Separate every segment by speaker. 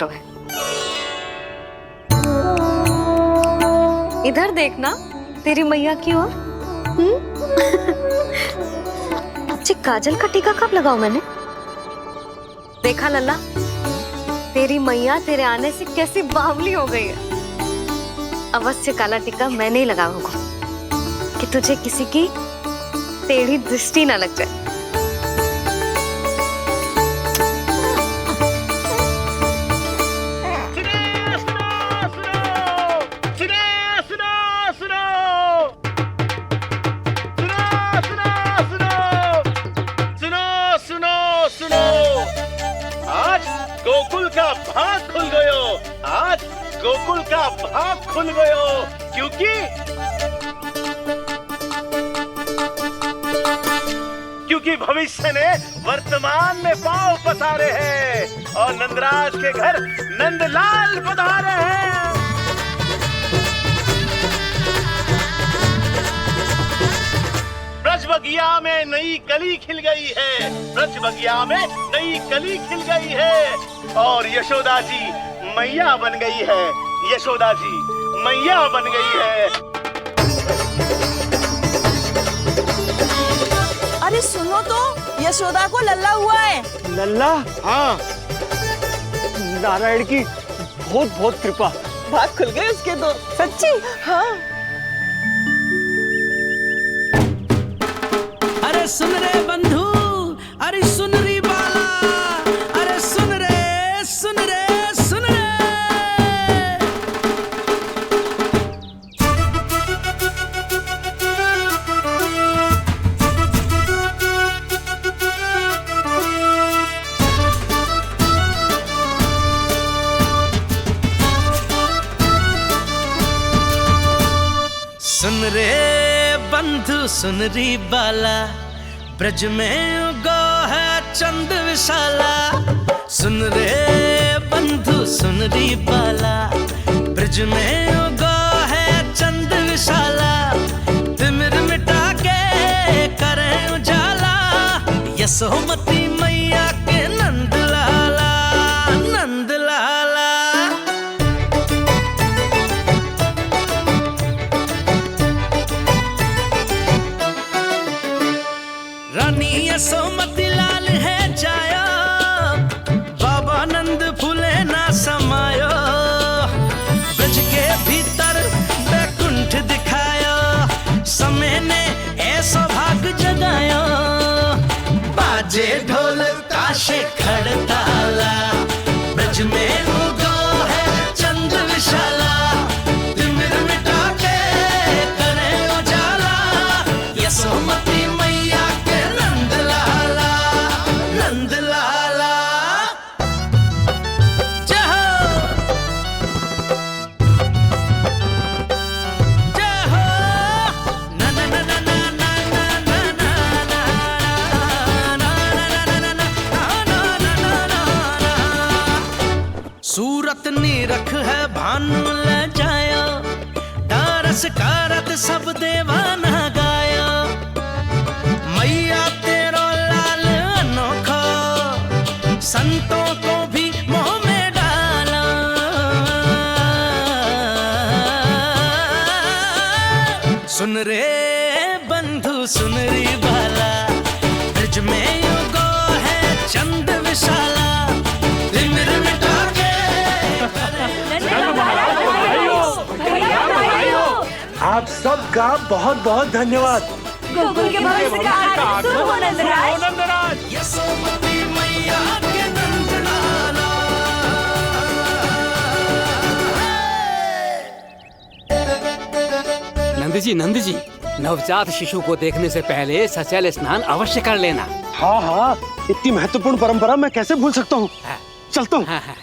Speaker 1: है। इधर देखना तेरी मैया की ओर। अच्छी काजल का टीका कब लगाऊं मैंने? देखा लल्ला, तेरी मैया तेरे आने से कैसी बावली हो गई है। अवश्य काला टीका मैंने ही लगाया होगा कि तुझे किसी की टेढ़ी दृष्टि ना लग जाए।
Speaker 2: गोकुल का भाग खुल गयो। आज गोकुल का भाग खुल गयो क्योंकि भविष्य ने वर्तमान में पांव पसारे हैं और नंदराज के घर नंदलाल पधारे हैं। ब्रज बगिया में नई कली खिल गई है। ब्रज बगिया में नई कली खिल गई है और यशोदा जी मैया बन गई है। यशोदा जी मैया बन गई है।
Speaker 3: अरे सुनो तो, यशोदा को लल्ला हुआ है।
Speaker 4: लल्ला?
Speaker 2: हाँ,
Speaker 4: नारायण की बहुत बहुत कृपा।
Speaker 3: भाग खुल गए उसके तो। सच्ची? हाँ।
Speaker 5: अरे सुन रे बंधु, अरे सुन री बाला, अरे सुन रे, सुन रे, सुन रे। सुन रे बंधु, सुन री बाला, ब्रज में उगो है चंद विशाला। सुन रे बंधु, सुन री बाला, ब्रज में उगो है चंद विशाला। तिमिर मिटा के करें उजाला, यशोमती मैया के नंद लाला, नंद लाला। रानी यशोमती लाल है जायो, बाबा नंद फूले ना समायो। ब्रज के भीतर बैकुंठ दिखायो, समय ने ऐसा भाग जगायो। बाजे ढोल ताशे खड़ताला, ब्रज में उगो है चंद विशाला। तिमिर मिटा के करे उजाला, यशोमती मैया के नंद लाला, नंद लाला। जय हो, जय हो। ना ना ना ना ना ना ना ना ना ना ना ना ना ना। सूरत निरख है भानु ले जायो, दारस कारत सब देवाना गायो। मैया तेरो लाल अनोखा, संतों को भी मोह में डाला। सुन रे बंधु, सुन री बाला, ब्रज में युगो है चंद विशाला। तिमिर मिटा के
Speaker 4: आप सबका बहुत बहुत धन्यवाद।
Speaker 3: गोकुल के भविष्य का आरंभ शुरू हो नंदराज।
Speaker 5: यशोमती मैया के नंद लाला।
Speaker 6: नंद जी, नवजात शिशु को देखने से पहले सचैल स्नान अवश्य कर लेना।
Speaker 4: हाँ हाँ, इतनी महत्वपूर्ण परंपरा मैं कैसे भूल सकता हूँ। चलता हूँ।
Speaker 6: हाँ हाँ।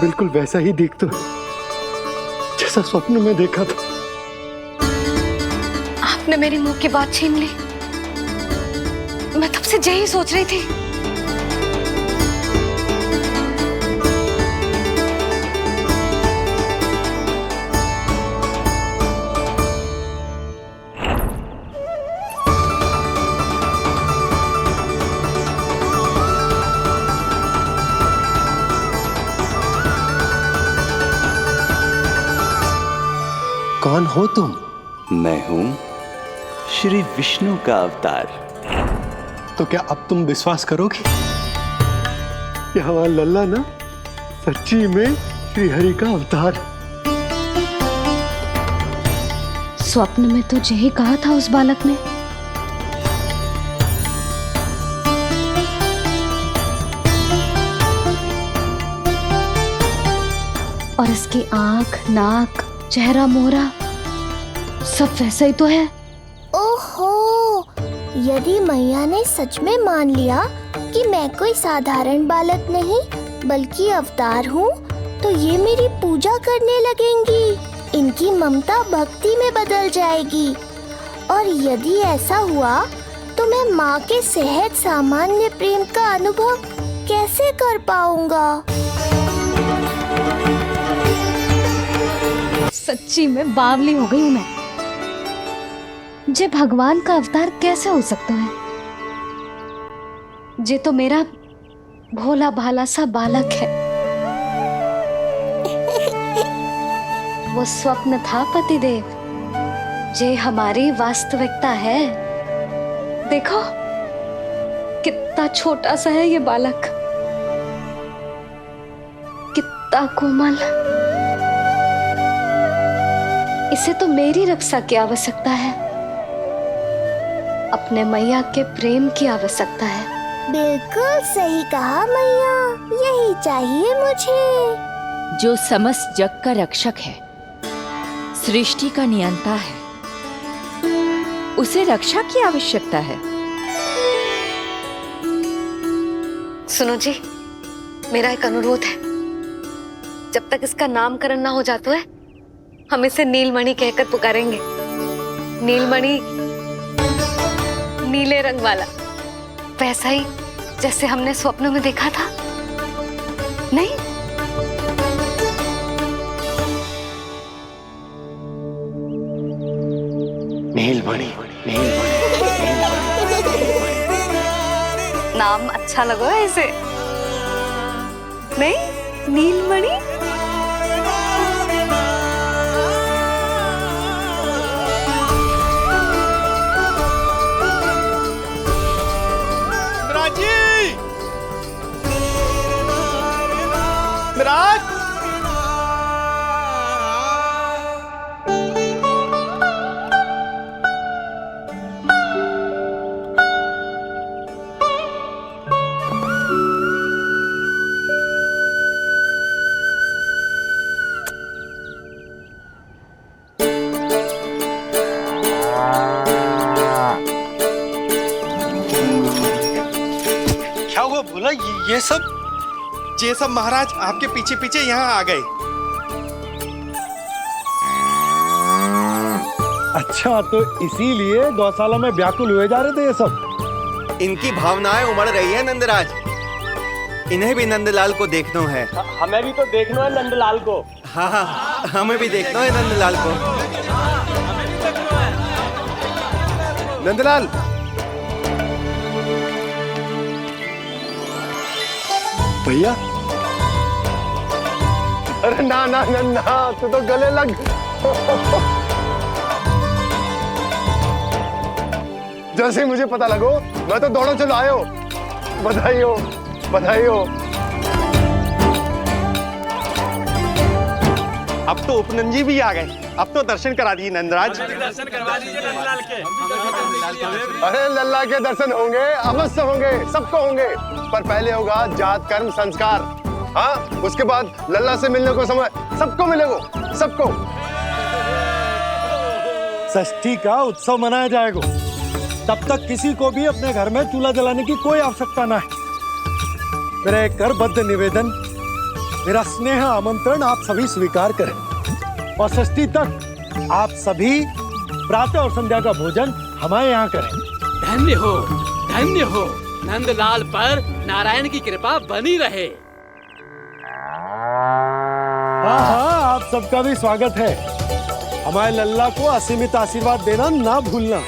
Speaker 4: बिल्कुल वैसा ही दिखता है जैसा स्वप्न में देखा था।
Speaker 1: आपने मेरी मुंह की बात छीन ली। मैं तब से यही सोच रही थी।
Speaker 4: कौन हो तुम?
Speaker 7: मैं हूं श्री विष्णु का अवतार।
Speaker 4: तो क्या अब तुम विश्वास करोगे कि हमारा लल्ला ना सच्ची में श्री हरि का अवतार?
Speaker 1: स्वप्न में तो यही कहा था उस बालक ने। और इसकी आंख, नाक, चेहरा, मोहरा सब वैसा ही तो है।
Speaker 8: ओहो, यदि मैया ने सच में मान लिया कि मैं कोई साधारण बालक नहीं बल्कि अवतार हूँ, तो ये मेरी पूजा करने लगेंगी। इनकी ममता भक्ति में बदल जाएगी। और यदि ऐसा हुआ तो मैं माँ के सहज सामान्य प्रेम का अनुभव कैसे कर पाऊंगा?
Speaker 1: सच्ची में बावली हो गई हूँ मैं। जे भगवान का अवतार कैसे हो सकता है? जे तो मेरा भोला भाला सा बालक है। वो स्वप्न था पतिदेव, जे हमारी वास्तविकता है। देखो कितना छोटा सा है ये बालक, कितना कोमल। इसे तो मेरी रक्षा की आवश्यकता है, अपने मैया के प्रेम की आवश्यकता है।
Speaker 8: बिल्कुल सही कहा मैया, यही चाहिए मुझे।
Speaker 3: जो समस्त जग का रक्षक है, सृष्टि का नियंता है, उसे रक्षा की आवश्यकता है।
Speaker 1: सुनो जी, मेरा एक अनुरोध है। जब तक इसका नामकरण ना हो जाता है, हम इसे नीलमणि कहकर पुकारेंगे। नीलमणि नीले रंग वाला, वैसा ही जैसे हमने स्वप्न में देखा था। नहीं?
Speaker 4: नीलमणि।
Speaker 1: नाम अच्छा लगा है इसे, नहीं? नीलमणि।
Speaker 2: नंदराज,
Speaker 4: क्या हुआ बोला? ये सब
Speaker 9: महाराज आपके पीछे पीछे यहाँ आ गए।
Speaker 4: अच्छा, तो इसीलिए गौशाला में व्याकुल हुए जा रहे थे ये सब?
Speaker 9: इनकी भावनाएं उमड़ रही है नंदराज। इन्हें भी नंदलाल को देखना है।
Speaker 4: हमें भी तो देखना है नंदलाल को।
Speaker 9: हाँ हाँ, हमें भी देखना है नंदलाल को। नंदलाल,
Speaker 4: भैया। अरे ना ना ना ना, तू तो गले लग। जैसे ही मुझे पता लगो मैं तो दौड़ो चलो आयो। बधाई हो, बधाई हो।
Speaker 9: अब तो उपनंजी भी आ गए। अब तो दर्शन करा दिए नंदराज।
Speaker 5: दर्शन करवा दीजिए नंदलाल के।
Speaker 4: अरे लल्ला के दर्शन होंगे, अवश्य होंगे, सबको होंगे। पर पहले होगा जात कर्म संस्कार। हाँ, उसके बाद लल्ला से मिलने को समय सबको मिलेगा, सबको। षष्ठी का उत्सव मनाया जाएगा। तब तक किसी को भी अपने घर में चूल्हा जलाने की कोई आवश्यकता ना है। मेरा एक करबद्ध निवेदन
Speaker 10: मेरा स्नेह आमंत्रण आप सभी स्वीकार करें और षष्ठी तक आप सभी प्रातः और संध्या का भोजन हमारे यहाँ करें।
Speaker 6: धन्य हो नंदलाल पर नारायण की कृपा बनी रहे।
Speaker 10: हाँ, आप सबका भी स्वागत है। हमारे लल्ला को असीमित आशीर्वाद देना ना भूलना।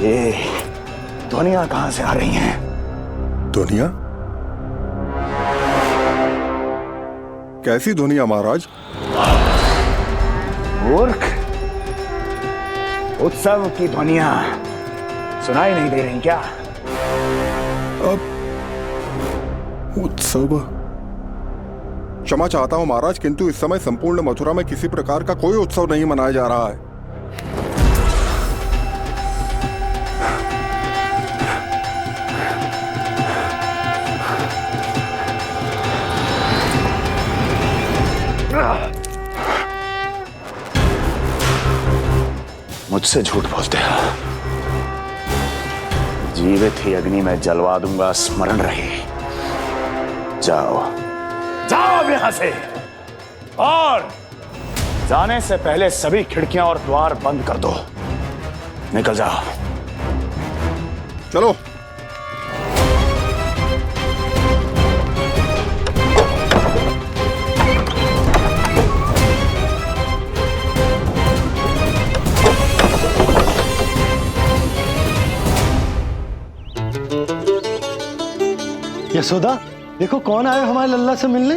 Speaker 11: ये ध्वनियां कहां से आ रही हैं?
Speaker 4: ध्वनियां? कैसी ध्वनियां महाराज?
Speaker 11: मूर्ख, उत्सव की ध्वनियां सुनाई नहीं दे रही क्या?
Speaker 4: अब उत्सव? क्षमा चाहता हूं महाराज, किंतु इस समय संपूर्ण मथुरा में किसी प्रकार का कोई उत्सव नहीं मनाया जा रहा है।
Speaker 11: मुझसे झूठ बोलते हो। जीवित ही अग्नि में जलवा दूंगा, स्मरण रहे। जाओ जाओ अब यहां से, और जाने से पहले सभी खिड़कियां और द्वार बंद कर दो। निकल जाओ।
Speaker 4: चलो।
Speaker 10: यशोदा, देखो कौन आया हमारे लल्ला से मिलने।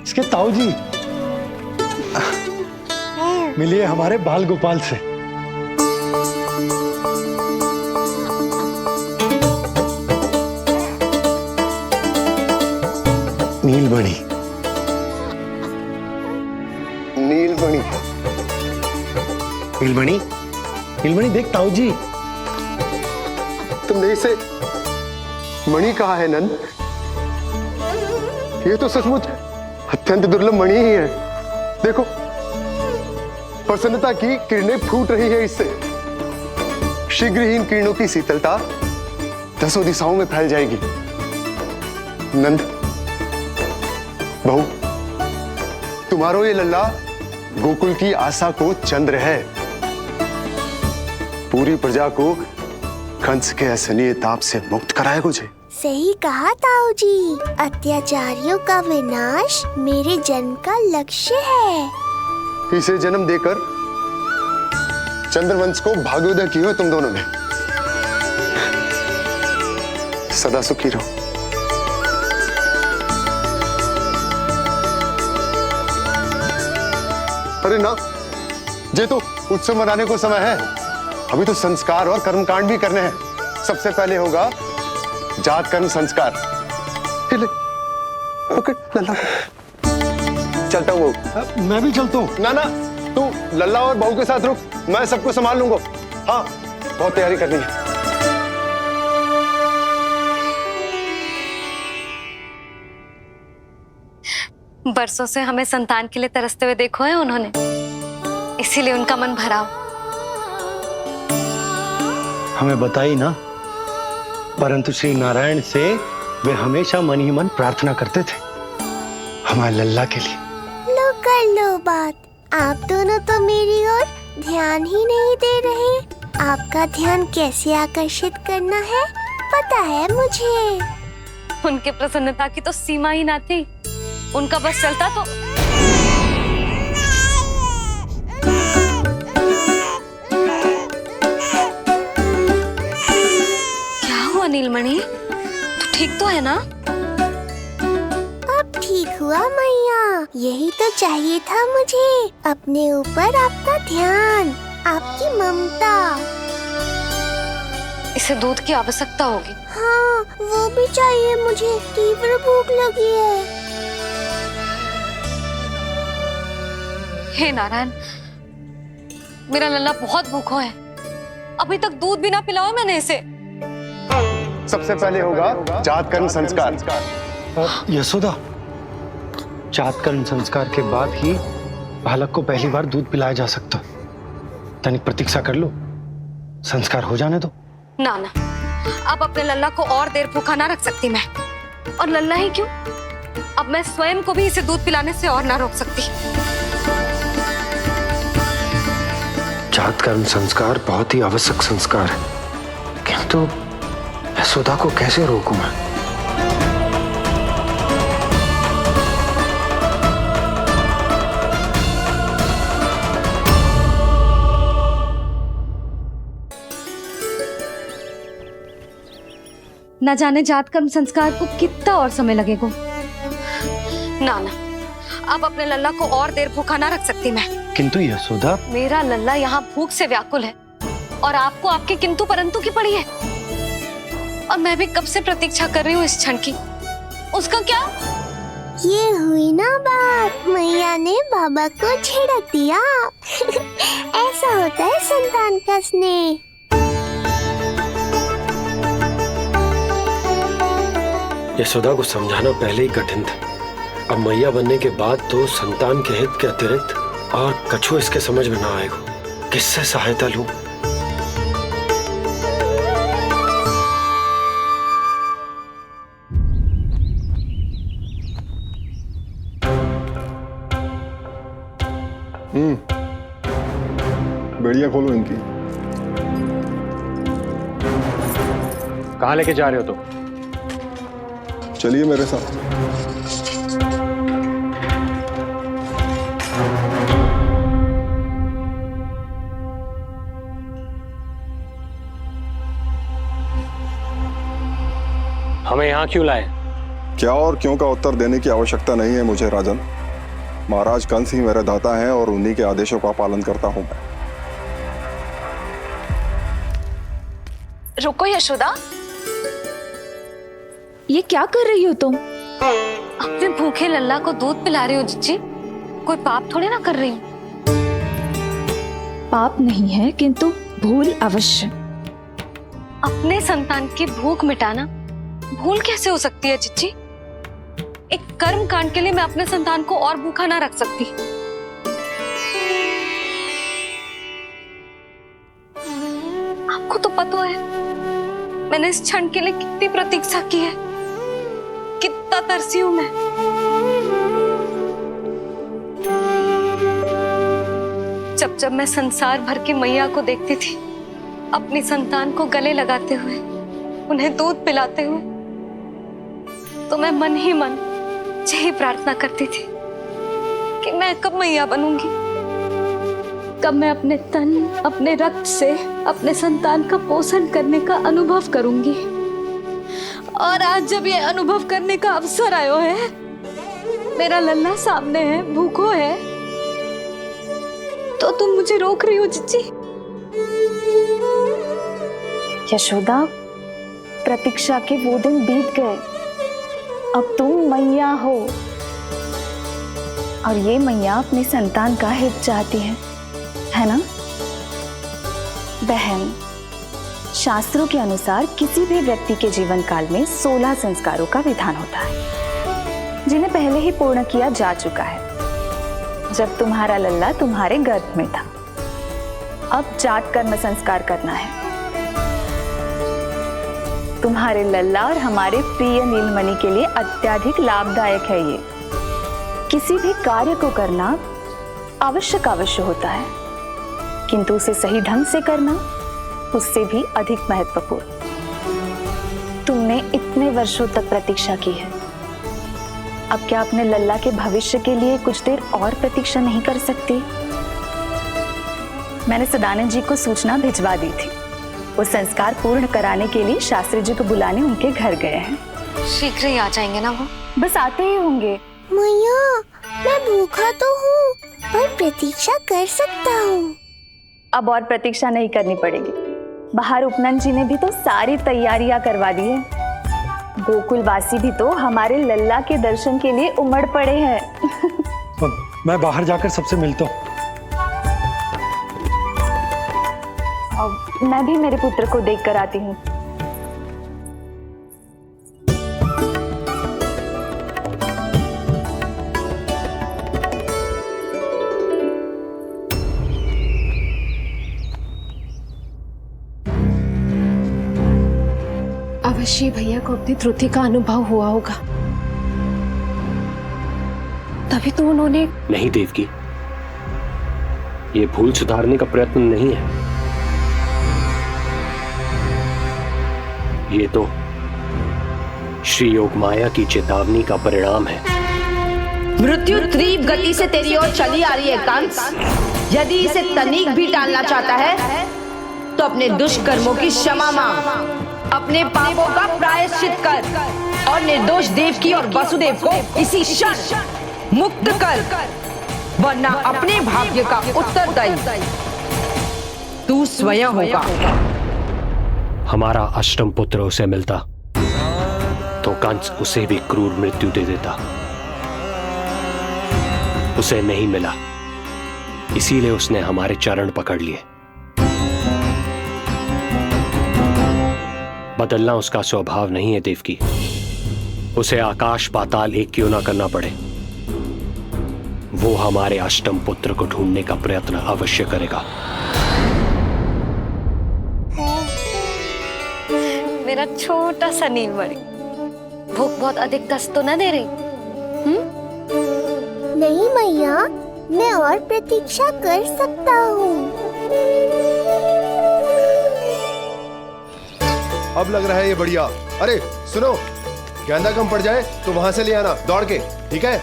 Speaker 10: इसके ताऊ जी। मिलिए हमारे बाल गोपाल से। नीलमणि, नीलमणि, नीलमणि, नीलमणि देख ताऊ जी।
Speaker 4: तुमने इसे मणि कहा है नंद? ये तो सचमुच अत्यंत दुर्लभ मणि ही है। देखो, प्रसन्नता की किरणें फूट रही है इससे। शीघ्र ही इन किरणों की शीतलता 10 दिशाओं में फैल जाएगी। नंद, बहू, तुम्हारो ये लल्ला गोकुल की आशा को चंद्र है। पूरी प्रजा को कंस के असनीय ताप से मुक्त कराए मुझे।
Speaker 8: सही कहा ताऊ जी, अत्याचारियों का विनाश मेरे जन्म का लक्ष्य है।
Speaker 4: इसे जन्म देकर चंद्रवंश को भाग्योदय की हो तुम दोनों ने। सदा सुखी रहो। अरे ना, ये तो उत्सव मनाने को समय है। अभी तो संस्कार और कर्मकांड भी करने हैं। सबसे पहले होगा जात कर्म संस्कार। ओके लल्ला, चलता हूँ।
Speaker 10: मैं भी चलता हूँ।
Speaker 4: ना ना, तू लल्ला और बहू के साथ रुक, मैं सबको संभाल लूंगा। हाँ, बहुत तैयारी करनी है।
Speaker 1: बरसों से हमें संतान के लिए तरसते हुए देखो है उन्होंने, इसीलिए उनका मन भरा हो।
Speaker 10: हमें बताई ना, परंतु श्री नारायण से वे हमेशा मन ही मन प्रार्थना करते थे हमारे लल्ला के लिए।
Speaker 8: लो कर लो बात। आप दोनों तो मेरी ओर ध्यान ही नहीं दे रहे। आपका ध्यान कैसे आकर्षित करना है पता है मुझे।
Speaker 1: उनके प्रसन्नता की तो सीमा ही ना थी। उनका बस चलता तो क्या हुआ नीलमणि, तू ठीक तो है ना?
Speaker 8: अब ठीक हुआ मैया। यही तो चाहिए था मुझे, अपने ऊपर आपका ध्यान, आपकी ममता।
Speaker 1: इसे दूध की आवश्यकता होगी।
Speaker 8: हाँ, वो भी चाहिए मुझे, तीव्र भूख लगी है।
Speaker 1: हे नारायण, मेरा लल्ला बहुत भूखा है, अभी तक दूध भी ना पिलाओ मैंने इसे।
Speaker 4: सबसे पहले होगा जात कर्म संस्कार।
Speaker 10: यशोदा, जात कर्म संस्कार के बाद ही बालक को पहली बार दूध पिलाया जा सकता। तनिक प्रतीक्षा कर लो, संस्कार हो जाने दो।
Speaker 1: ना ना, अब अपने लल्ला को और देर भूखा ना रख सकती मैं। और लल्ला ही क्यों, अब मैं स्वयं को भी इसे दूध पिलाने से और ना रोक सकती।
Speaker 10: जात कर्म संस्कार बहुत ही आवश्यक संस्कार है, किंतु यशोदा को कैसे रोकूं मैं?
Speaker 1: न जाने जात कर्म संस्कार को कितना और समय लगेगा। ना ना, अब अपने लल्ला को और देर भूखा ना रख सकती मैं।
Speaker 10: किंतु यशोदा,
Speaker 1: मेरा लल्ला यहाँ भूख से व्याकुल है और आपको आपके किंतु परंतु की पड़ी है। और मैं भी कब से प्रतीक्षा कर रही हूँ इस क्षण की। उसका क्या?
Speaker 8: ये हुई ना बात, मैया ने बाबा को छिड़क दिया। ऐसा होता है संतान का स्नेह।
Speaker 10: यशोदा को समझाना पहले ही कठिन था, अब मैया बनने के बाद तो संतान के हित के अतिरिक्त और कछु इसके समझ में ना आएगा। किससे सहायता लूं?
Speaker 4: बढ़िया, खोलो इनकी।
Speaker 10: कहाँ लेके जा रहे हो तुम?
Speaker 4: चलिए मेरे साथ।
Speaker 10: हमें यहाँ क्यों लाए?
Speaker 4: क्या और क्यों का उत्तर देने की आवश्यकता नहीं है मुझे राजन। महाराज कंस ही मेरे दाता हैं और उन्हीं के आदेशों का पालन करता हूँ मैं।
Speaker 3: रुको यशोदा, ये क्या कर रही हो तुम?
Speaker 1: अपने भूखे लल्ला को दूध पिला रही हो जिज्जी। कोई पाप थोड़ी ना कर रही हूँ।
Speaker 3: पाप नहीं है, किंतु भूल अवश्य।
Speaker 1: अपने संतान की भूख मिटाना भूल कैसे हो सकती है जिज्जी? एक कर्म कांड के लिए मैं अपने संतान को और भूखा ना रख सकती। आपको तो पता है मैंने इस क्षण के लिए कितनी प्रतीक्षा की है, कितना तरसी हूं मैं। जब जब मैं संसार भर की मैया को देखती थी अपनी संतान को गले लगाते हुए, उन्हें दूध पिलाते हुए, तो मैं मन ही मन यही प्रार्थना करती थी कि मैं कब मैया बनूंगी, कब मैं अपने तन अपने रक्त से अपने संतान का पोषण करने का अनुभव करूंगी। और आज जब ये अनुभव करने का अवसर आयो है, मेरा लल्ला सामने है, भूखो है, तो तुम मुझे रोक रही हो जिज्जी।
Speaker 3: यशोदा, प्रतीक्षा के वो दिन बीत गए, अब तुम मैया हो और ये मैया अपनी संतान का हित चाहती है ना? बहन, शास्त्रों के अनुसार किसी भी व्यक्ति के जीवन काल में 16 संस्कारों का विधान होता है, जिन्हें पहले ही पूर्ण किया जा चुका है जब तुम्हारा लल्ला तुम्हारे गर्भ में था। अब जात कर्म संस्कार करना है। तुम्हारे लल्ला और हमारे प्रिय नीलमणि के लिए अत्यधिक लाभदायक है ये। किसी भी कार्य को करना अवश्य होता है, किंतु उसे सही ढंग से करना उससे भी अधिक महत्वपूर्ण। तुमने इतने वर्षों तक प्रतीक्षा की है, अब क्या अपने लल्ला के भविष्य के लिए कुछ देर और प्रतीक्षा नहीं कर सकती? मैंने सदानंद जी को सूचना भिजवा दी थी, वो संस्कार पूर्ण कराने के लिए शास्त्री जी को बुलाने उनके घर गए हैं।
Speaker 1: शीघ्र ही आ जाएंगे ना वो?
Speaker 3: बस आते ही होंगे।
Speaker 8: मैया मैं भूखा तो हूँ, पर प्रतीक्षा कर सकता हूँ।
Speaker 3: अब और प्रतीक्षा नहीं करनी पड़ेगी। बाहर उपनंद जी ने भी तो सारी तैयारियां करवा दी है। गोकुलवासी भी तो हमारे लल्ला के दर्शन के लिए उमड़ पड़े हैं।
Speaker 10: मैं बाहर जाकर सबसे मिलता हूँ।
Speaker 3: मैं भी मेरे पुत्र को देख कर आती हूँ।
Speaker 1: अवश्य भैया को अपनी त्रुटि का अनुभव हुआ होगा, तभी तो उन्होंने।
Speaker 12: नहीं देवकी, ये भूल सुधारने का प्रयत्न नहीं है। ये तो श्री योग माया की चेतावनी का परिणाम है।
Speaker 13: मृत्यु तीव्र गति से तेरी ओर चली आ रही है कंस। यदि इसे तनिक भी टालना चाहता है तो अपने दुष्कर्मों की क्षमा मांग, अपने पापों का प्रायश्चित कर और निर्दोष देवकी और वसुदेव को इसी क्षण मुक्त कर, वरना अपने भाग्य का उत्तरदायी तू स्वयं होगा।
Speaker 12: हमारा अष्टम पुत्र उसे मिलता तो कंस उसे भी क्रूर मृत्यु दे देता। उसे नहीं मिला, इसीलिए उसने हमारे चरण पकड़ लिए। बदलना उसका स्वभाव नहीं है देवकी। उसे आकाश पाताल एक क्यों ना करना पड़े, वो हमारे अष्टम पुत्र को ढूंढने का प्रयत्न अवश्य करेगा।
Speaker 1: मेरा छोटा सा नीलमणि, भूख बहुत अधिक कष्ट तो न दे रही?
Speaker 8: नहीं मैया, मैं और प्रतीक्षा कर सकता हूँ।
Speaker 4: अब लग रहा है ये बढ़िया। अरे सुनो, गेंदा कम पड़ जाए तो वहां से ले आना दौड़ के, ठीक है?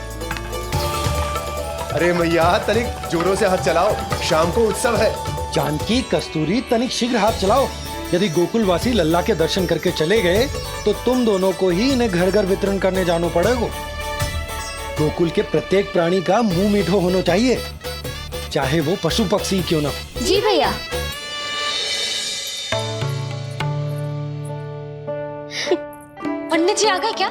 Speaker 4: अरे मैया तनिक जोरों से हाथ चलाओ, शाम को उत्सव है।
Speaker 10: जानकी, कस्तूरी, तनिक शीघ्र हाथ चलाओ। यदि गोकुलवासी लल्ला के दर्शन करके चले गए तो तुम दोनों को ही इन्हें घर घर वितरण करने जाना पड़ेगा। गोकुल के प्रत्येक प्राणी का मुंह मीठो होना चाहिए, चाहे वो पशु पक्षी क्यों ना।
Speaker 1: जी भैया। पंडित जी आ गए क्या?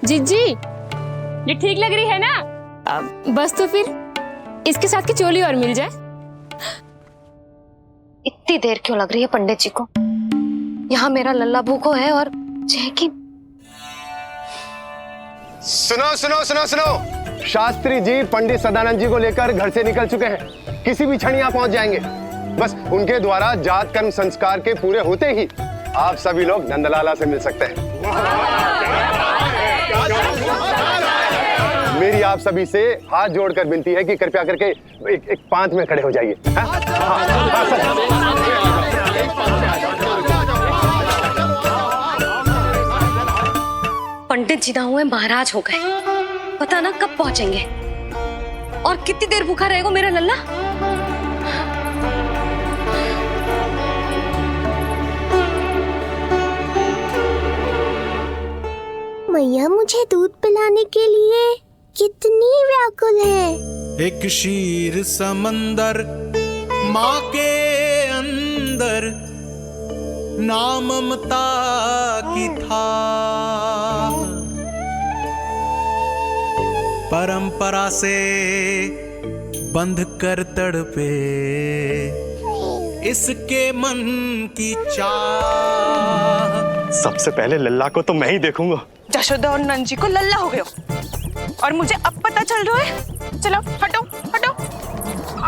Speaker 14: जीजी, ये ठीक लग रही है ना? बस तो फिर इसके साथ की चोली और मिल जाए।
Speaker 1: इतनी देर क्यों लग रही है पंडित जी को? यहाँ मेरा लल्ला भूखो है और जय की।
Speaker 4: सुनो सुनो सुनो सुनो, शास्त्री जी पंडित सदानंद जी को लेकर घर से निकल चुके हैं। किसी भी क्षण यहाँ पहुंच जाएंगे। बस उनके द्वारा जात कर्म संस्कार के पूरे होते ही आप सभी लोग नंदलाला से मिल सकते हैं। मेरी आप सभी से हाथ जोड़कर विनती है कि कृपया करके एक पांत में खड़े हो जाइए।
Speaker 1: पंडित जी ना हुए महाराज हो गए, पता ना कब पहुंचेंगे और कितनी देर भूखा रहेगा मेरा लल्ला।
Speaker 8: मैया मुझे दूध पिलाने के लिए कितनी व्याकुल है।
Speaker 5: एक शीर समंदर माँ के अंदर, नाम ममता की था। परंपरा से बंध कर तड़पे इसके मन की चाह।
Speaker 9: सबसे पहले लल्ला को तो मैं ही देखूंगा।
Speaker 13: यशोदा और नंद जी को लल्ला हो गयो और मुझे अब पता चल रहा है। चलो हटो हटो।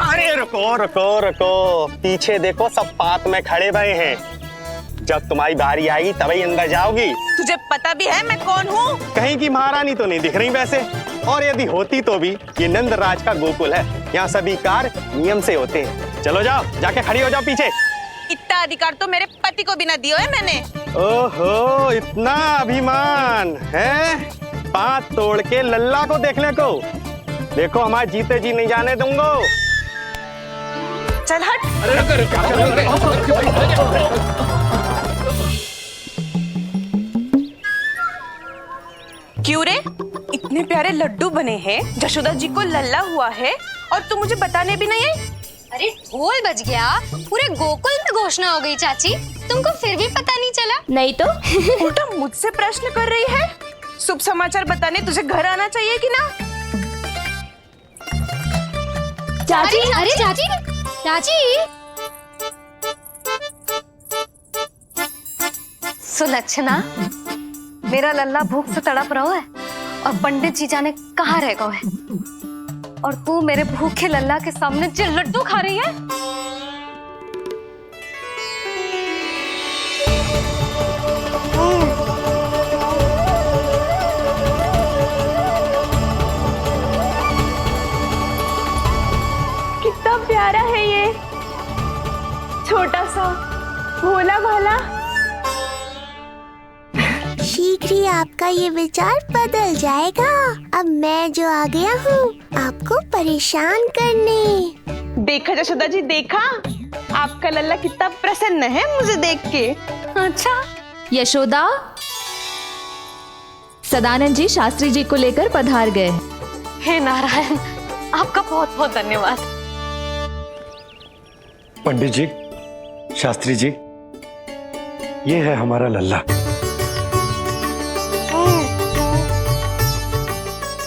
Speaker 9: अरे रुको रुको रुको, पीछे देखो, सब पात में खड़े भये हैं। जब तुम्हारी बारी आएगी तभी अंदर जाओगी।
Speaker 13: तुझे पता भी है मैं कौन हूँ?
Speaker 9: कहीं की महारानी तो नहीं दिख रही वैसे, और यदि होती तो भी ये नंदराज का गोकुल है, यहाँ सभी कार्य नियम से होते हैं। चलो जाओ, जाके खड़ी हो जाओ पीछे।
Speaker 13: इतना अधिकार तो मेरे पति को भी ना दिया है मैंने।
Speaker 9: ओहो, इतना अभिमान है? पांव तोड़ के लल्ला को देखने को। देखो हमारे जीते जी नहीं जाने दूंगा।
Speaker 13: चल हट।
Speaker 15: क्यों रे? इतने प्यारे लड्डू बने हैं, जशोदा जी को लल्ला हुआ है और तू मुझे बताने भी नहीं आई?
Speaker 14: अरे ढोल बज गया, पूरे गोकुल में घोषणा हो गई चाची, तुमको फिर भी पता नहीं चला?
Speaker 15: नहीं तो उल्टा मुझसे प्रश्न कर रही है। शुभ समाचार बताने तुझे घर आना चाहिए कि ना?
Speaker 14: चाची, अरे चाची, चाची।
Speaker 1: सुलक्षणा, मेरा लल्ला भूख से तड़प रहा है और पंडित जी जाने कहाँ रह गए हैं, और तू मेरे भूखे लल्ला के सामने जो लड्डू खा रही है।
Speaker 15: कितना प्यारा है ये, छोटा सा भोला भाला।
Speaker 8: शीघ्र ही आपका ये विचार बदल जाएगा। अब मैं जो आ गया हूँ आपको परेशान करने।
Speaker 15: देखा जशोदा जी, देखा आपका लल्ला कितना प्रसन्न है मुझे देख के।
Speaker 3: अच्छा यशोदा, सदानंद जी शास्त्री जी को लेकर पधार गए।
Speaker 1: हे नारायण, आपका बहुत बहुत धन्यवाद।
Speaker 10: पंडित जी, शास्त्री जी, ये है हमारा लल्ला।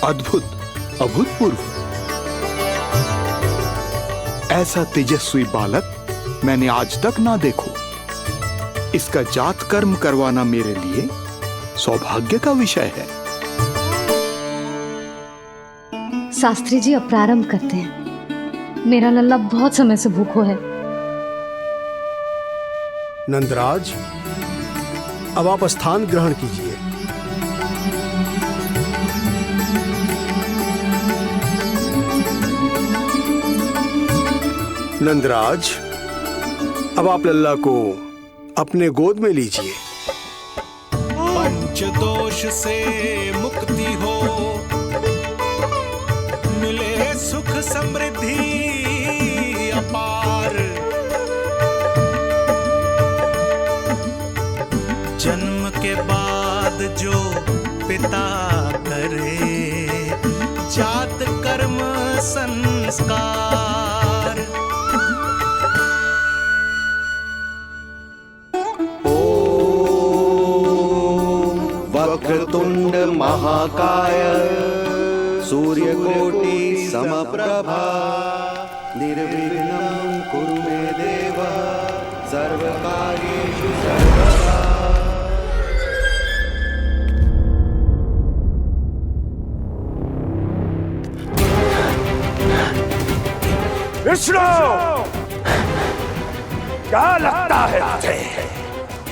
Speaker 11: अद्भुत, अभूतपूर्व। ऐसा तेजस्वी बालक मैंने आज तक ना देखो। इसका जात कर्म करवाना मेरे लिए सौभाग्य का विषय है।
Speaker 1: शास्त्री जी, अब प्रारंभ करते हैं। मेरा लल्ला बहुत समय से भूखो है।
Speaker 16: नंदराज, अब आप स्थान ग्रहण कीजिए। नंदराज, अब आप लल्ला को अपने गोद में लीजिए।
Speaker 5: पंच दोष से मुक्ति हो, मिले सुख समृद्धि अपार। जन्म के बाद जो पिता करे, जात कर्म संस्कार।
Speaker 7: वक्रतुंड महाकाय, सूर्यकोटि समप्रभा, निर्विघ्नं कुरु मे देव, सर्वकार्येषु सर्वदा।
Speaker 11: विष्णु, क्या लगता है तुझे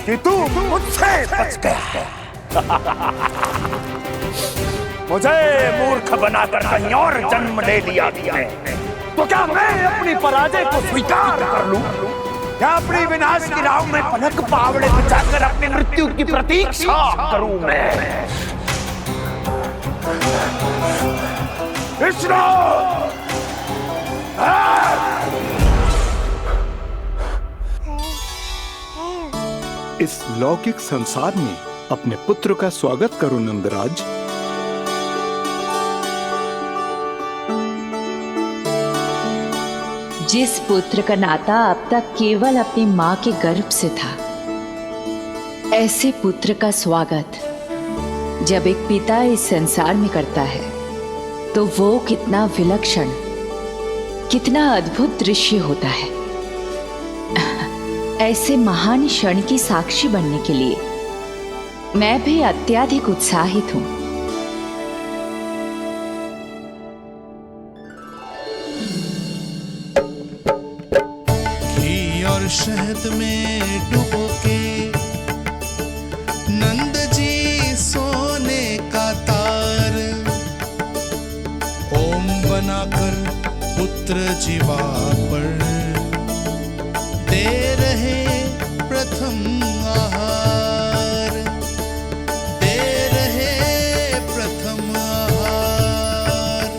Speaker 11: कि तू मुझसे बच गया? मुझे मूर्ख बनाकर कहीं और जन्म ले लिया तुमने, तो क्या मैं अपनी पराजय को स्वीकार कर लूं? क्या अपनी विनाश की राह में पलक पावड़े बचाकर अपनी मृत्यु की प्रतीक्षा करूं मैं? विष्णु, इस लौकिक संसार में अपने पुत्र का स्वागत करो नंदराज।
Speaker 3: जिस पुत्र का नाता अब तक केवल अपनी माँ के गर्भ से था, ऐसे पुत्र का स्वागत जब एक पिता इस संसार में करता है तो वो कितना विलक्षण, कितना अद्भुत दृश्य होता है। ऐसे महान क्षण की साक्षी बनने के लिए मैं भी अत्यधिक उत्साहित हूँ।
Speaker 5: घी और शहद में डुबो के नंद जी सोने का तार, ओम बनाकर पुत्र जीवा पर दे रहे प्रथम आहार, दे रहे प्रथम आहार।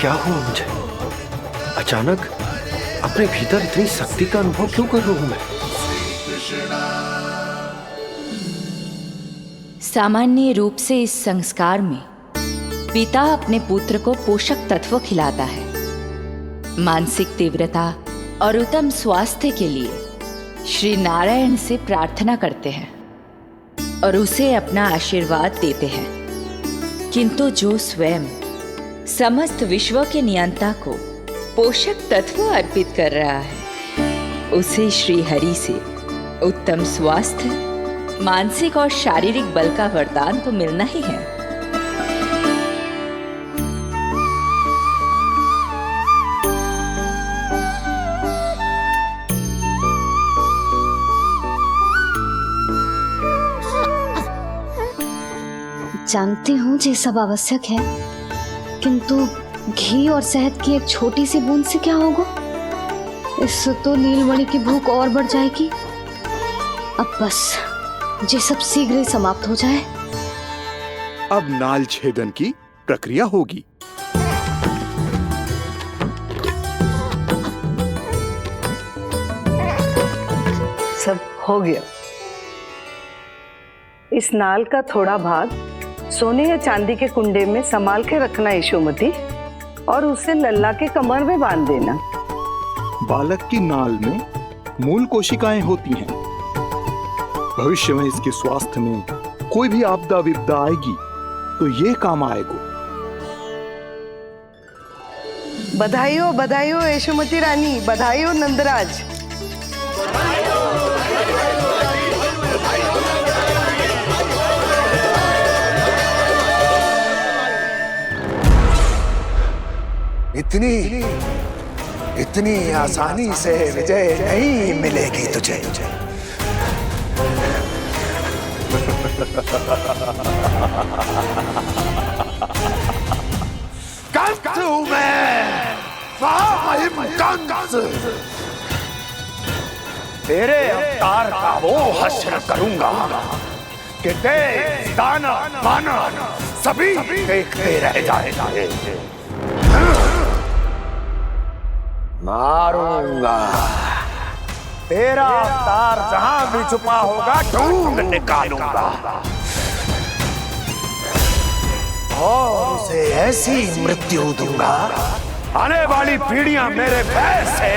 Speaker 12: क्या हुआ मुझे? अचानक अपने भीतर इतनी शक्ति का अनुभव क्यों कर रहा हूं मैं?
Speaker 17: सामान्य रूप से इस संस्कार में पिता अपने पुत्र को पोषक तत्व खिलाता है। मानसिक तीव्रता और उत्तम स्वास्थ्य के लिए श्री नारायण से प्रार्थना करते हैं और उसे अपना आशीर्वाद देते हैं। किंतु जो स्वयं समस्त विश्व के नियंता को पोषक तत्व अर्पित कर रहा है, उसे श्री हरि से उत्तम स्वास्थ्य, मानसिक और शारीरिक बल का वरदान तो मिलना ही है।
Speaker 1: जानती हूँ ये सब आवश्यक है, किंतु घी और शहद की एक छोटी सी बूंद से क्या होगा? इससे तो नीलमणि की भूख और बढ़ जाएगी। अब बस ये सब शीघ्र ही समाप्त हो जाए।
Speaker 11: अब नाल छेदन की प्रक्रिया होगी।
Speaker 18: सब हो गया। इस नाल का थोड़ा भाग सोने या चांदी के कुंडे में संभाल के रखना यशोमती, और उसे लल्ला के कमर में बांध देना।
Speaker 11: बालक की नाल में मूल कोशिकाएं होती हैं। भविष्य में इसके स्वास्थ्य में कोई भी आपदा विपदा आएगी तो ये काम आएगा।
Speaker 18: बधाई हो यशोमती रानी, बधाई हो नंदराज।
Speaker 19: इतनी आसानी से विजय नहीं मिलेगी तुझे। तेरे अवतार का वो हश्र करूंगा कि देश, दाना, माना सभी देखते रह जाएंगे। मारूंगा तेरा अवतार, जहां भी छुपा होगा ढूंढ निकालूंगा और उसे ऐसी मृत्यु दूंगा, आने वाली पीढ़ियां मेरे भय से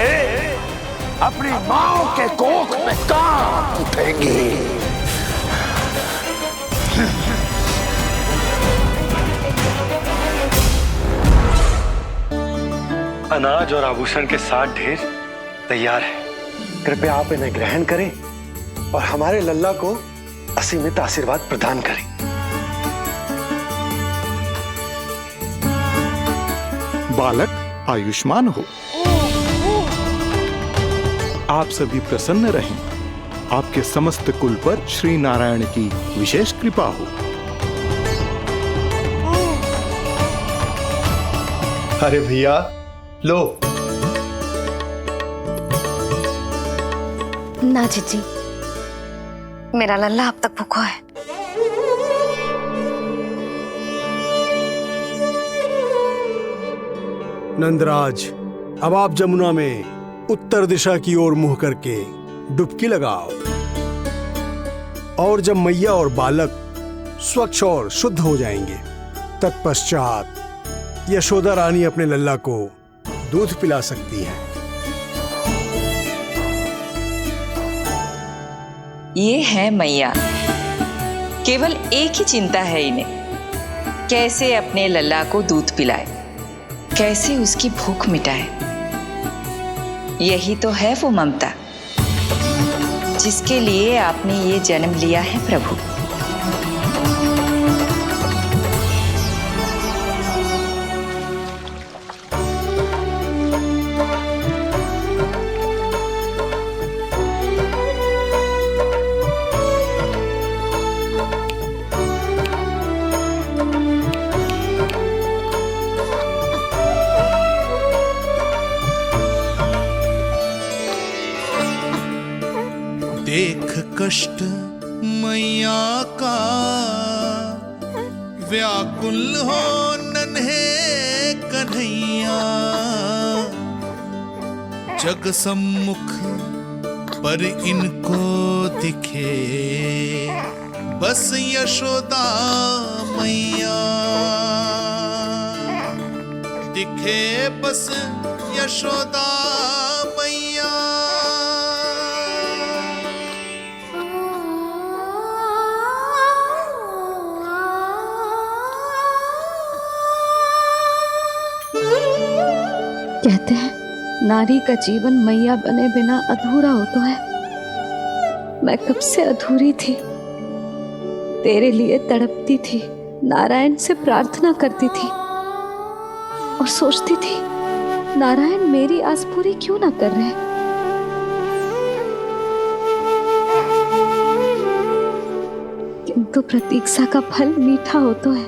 Speaker 19: अपनी मां के कोख में कांप उठेंगी।
Speaker 12: अनाज और आभूषण के साथ ढेर तैयार है। कृपया आप इन्हें ग्रहण करें और हमारे लल्ला को असीमित आशीर्वाद प्रदान करें।
Speaker 11: बालक आयुष्मान हो। आप सभी प्रसन्न रहें। आपके समस्त कुल पर श्री नारायण की विशेष कृपा हो।
Speaker 4: अरे भैया लो।
Speaker 1: ना जीजी, मेरा लल्ला अब तक भूखा है।
Speaker 16: नंदराज, अब आप जमुना में उत्तर दिशा की ओर मुंह करके डुबकी लगाओ, और जब मैया और बालक स्वच्छ और शुद्ध हो जाएंगे, तत्पश्चात यशोदा रानी अपने लल्ला को दूध पिला सकती है।
Speaker 17: ये है मैया, केवल एक ही चिंता है इन्हें, कैसे अपने लल्ला को दूध पिलाए, कैसे उसकी भूख मिटाए। यही तो है वो ममता जिसके लिए आपने ये जन्म लिया है प्रभु।
Speaker 5: देख कष्ट मैया का, व्याकुल हो नन्हे कन्हैया।
Speaker 20: बढ़ैया जग सम्मुख पर इनको दिखे बस यशोदा मैया, दिखे बस यशोदा मैया।
Speaker 3: कहते हैं नारी का जीवन मैया बने बिना अधूरा होता है। मैं कब से अधूरी थी, तेरे लिए तड़पती थी, नारायण से प्रार्थना करती थी और सोचती थी नारायण मेरी आस पूरी क्यों ना कर रहे। किंतु प्रतीक्षा का फल मीठा होता है,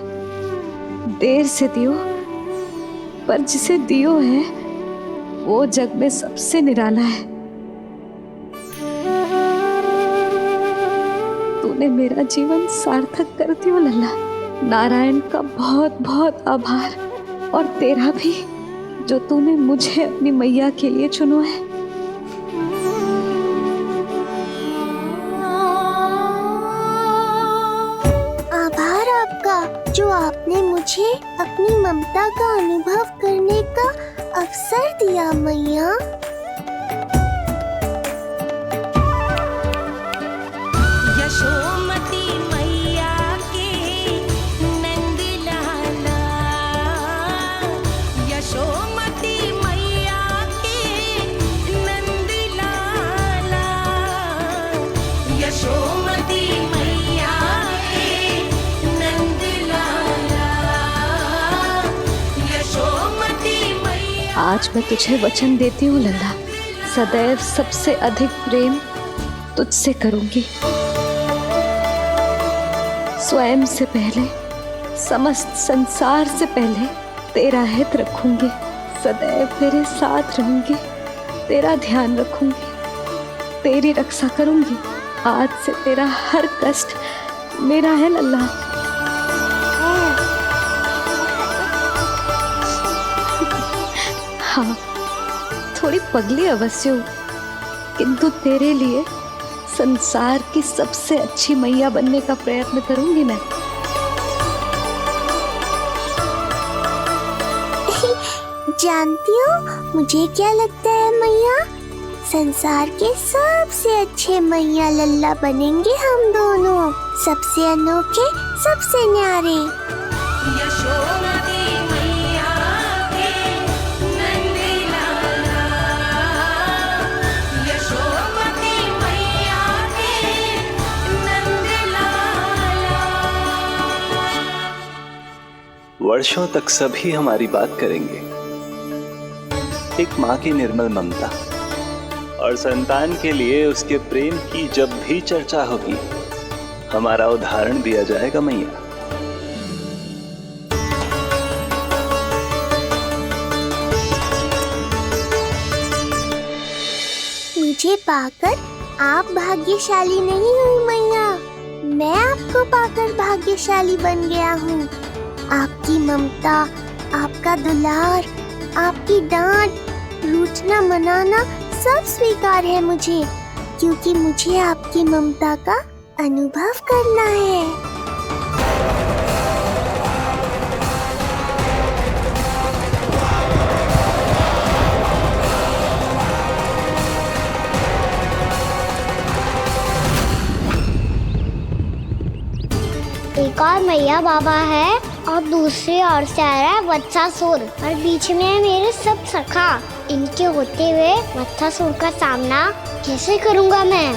Speaker 3: देर से दियो पर जिसे दियो है वो जग में सबसे निराला है। तूने मेरा जीवन सार्थक कर दियो लल्ला। नारायण का बहुत बहुत आभार और तेरा भी, जो तूने मुझे अपनी मैया के लिए चुनो है।
Speaker 8: आभार आपका, जो आपने मुझे अपनी ममता का अनुभव करने का अवसर दिया मैया।
Speaker 21: यशोमती मैया के नंद लाला, यशोमती मैया के नंद लाला, यशोमती मैया के नंद लाला, यशोमती मैया।
Speaker 3: आज मैं तुझे वचन देती हूँ लल्ला, सदैव सबसे अधिक प्रेम तुझसे करूंगी। स्वयं से पहले, समस्त संसार से पहले तेरा हित रखूंगी। सदैव तेरे साथ रहूंगी, तेरा ध्यान रखूंगी, तेरी रक्षा करूंगी। आज से तेरा हर कष्ट मेरा है लल्ला। हाँ, थोड़ी पगली अवश्य हूँ, किंतु तेरे लिए संसार की सबसे अच्छी मैया बनने का प्रयत्न करूंगी मैं।
Speaker 8: जानती हो मुझे क्या लगता है मैया, संसार के सबसे अच्छे मैया लल्ला बनेंगे हम दोनों, सबसे अनोखे, सबसे न्यारे।
Speaker 21: यशोमती मैया के नंद लाला, यशोमती मैया के नंद लाला।
Speaker 7: वर्षों तक सभी हमारी बात करेंगे, एक माँ की निर्मल ममता और संतान के लिए उसके प्रेम की जब भी चर्चा होगी हमारा उदाहरण दिया जाएगा मैया।
Speaker 8: मुझे पाकर आप भाग्यशाली नहीं हुई मैया, मैं आपको पाकर भाग्यशाली बन गया हूँ। आपकी ममता, आपका दुलार, आपकी डांट, रूठना मनाना सब स्वीकार है मुझे, क्योंकि मुझे आपकी ममता का अनुभव करना है। एक और मैया बाबा है और दूसरी ओर से आ रहा है वत्सासुर और बीच में है मेरे सब सखा। इनके होते हुए वत्सासुर का सामना कैसे करूंगा मैं?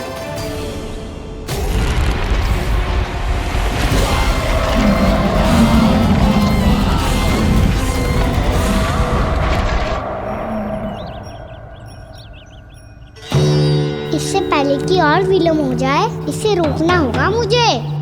Speaker 8: इससे पहले कि और विलम्ब हो जाए, इसे रोकना होगा मुझे।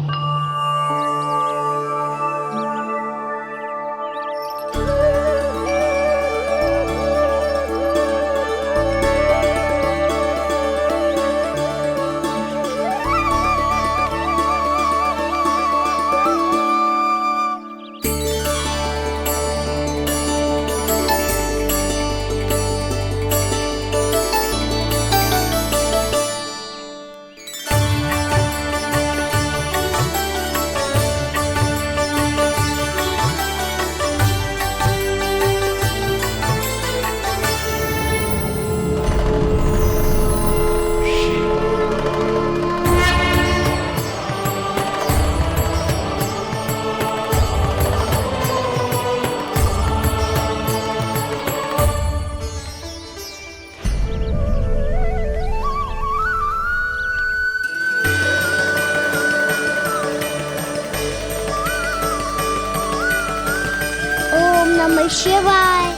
Speaker 8: नमः शिवाय।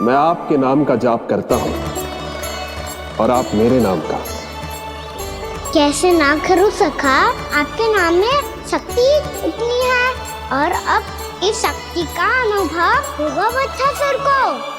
Speaker 2: मैं आपके नाम का जाप करता हूं और आप मेरे नाम का।
Speaker 8: कैसे ना करूं सखा, आपके नाम में शक्ति इतनी है और अब इस शक्ति का अनुभव होगा बच्चासुर को।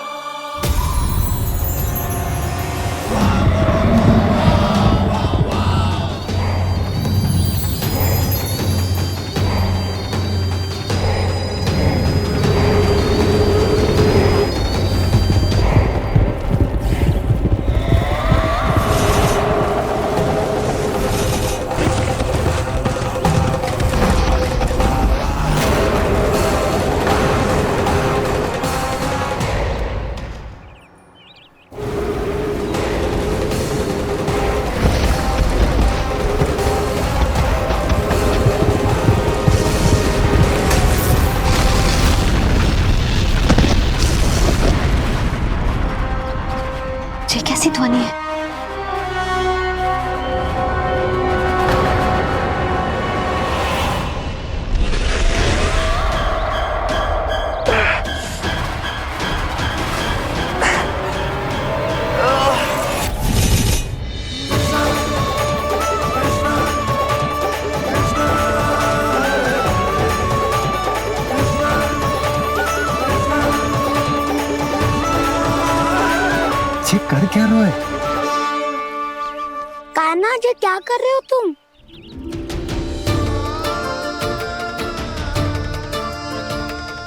Speaker 1: ये कैसी ध्वनि है?
Speaker 12: कर क्या रहे हो?
Speaker 8: कान्हा जी क्या कर रहे हो तुम?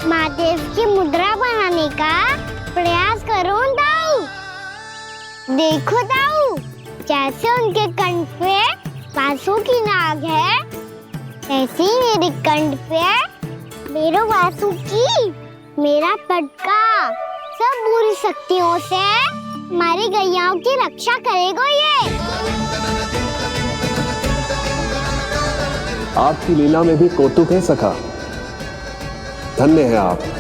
Speaker 8: महादेव की मुद्रा बनाने का प्रयास करो दाऊ। देखो दाऊ, जैसे उनके कंठ पे वासु की नाग है, ऐसे ही मेरे कंठ पे मेरे वासु की मेरा पटका सब बुरी शक्तियों से हमारी गैयाओं की रक्षा करेगा ये।
Speaker 2: आपकी लीला में भी कौतुक है सखा, धन्य है आप।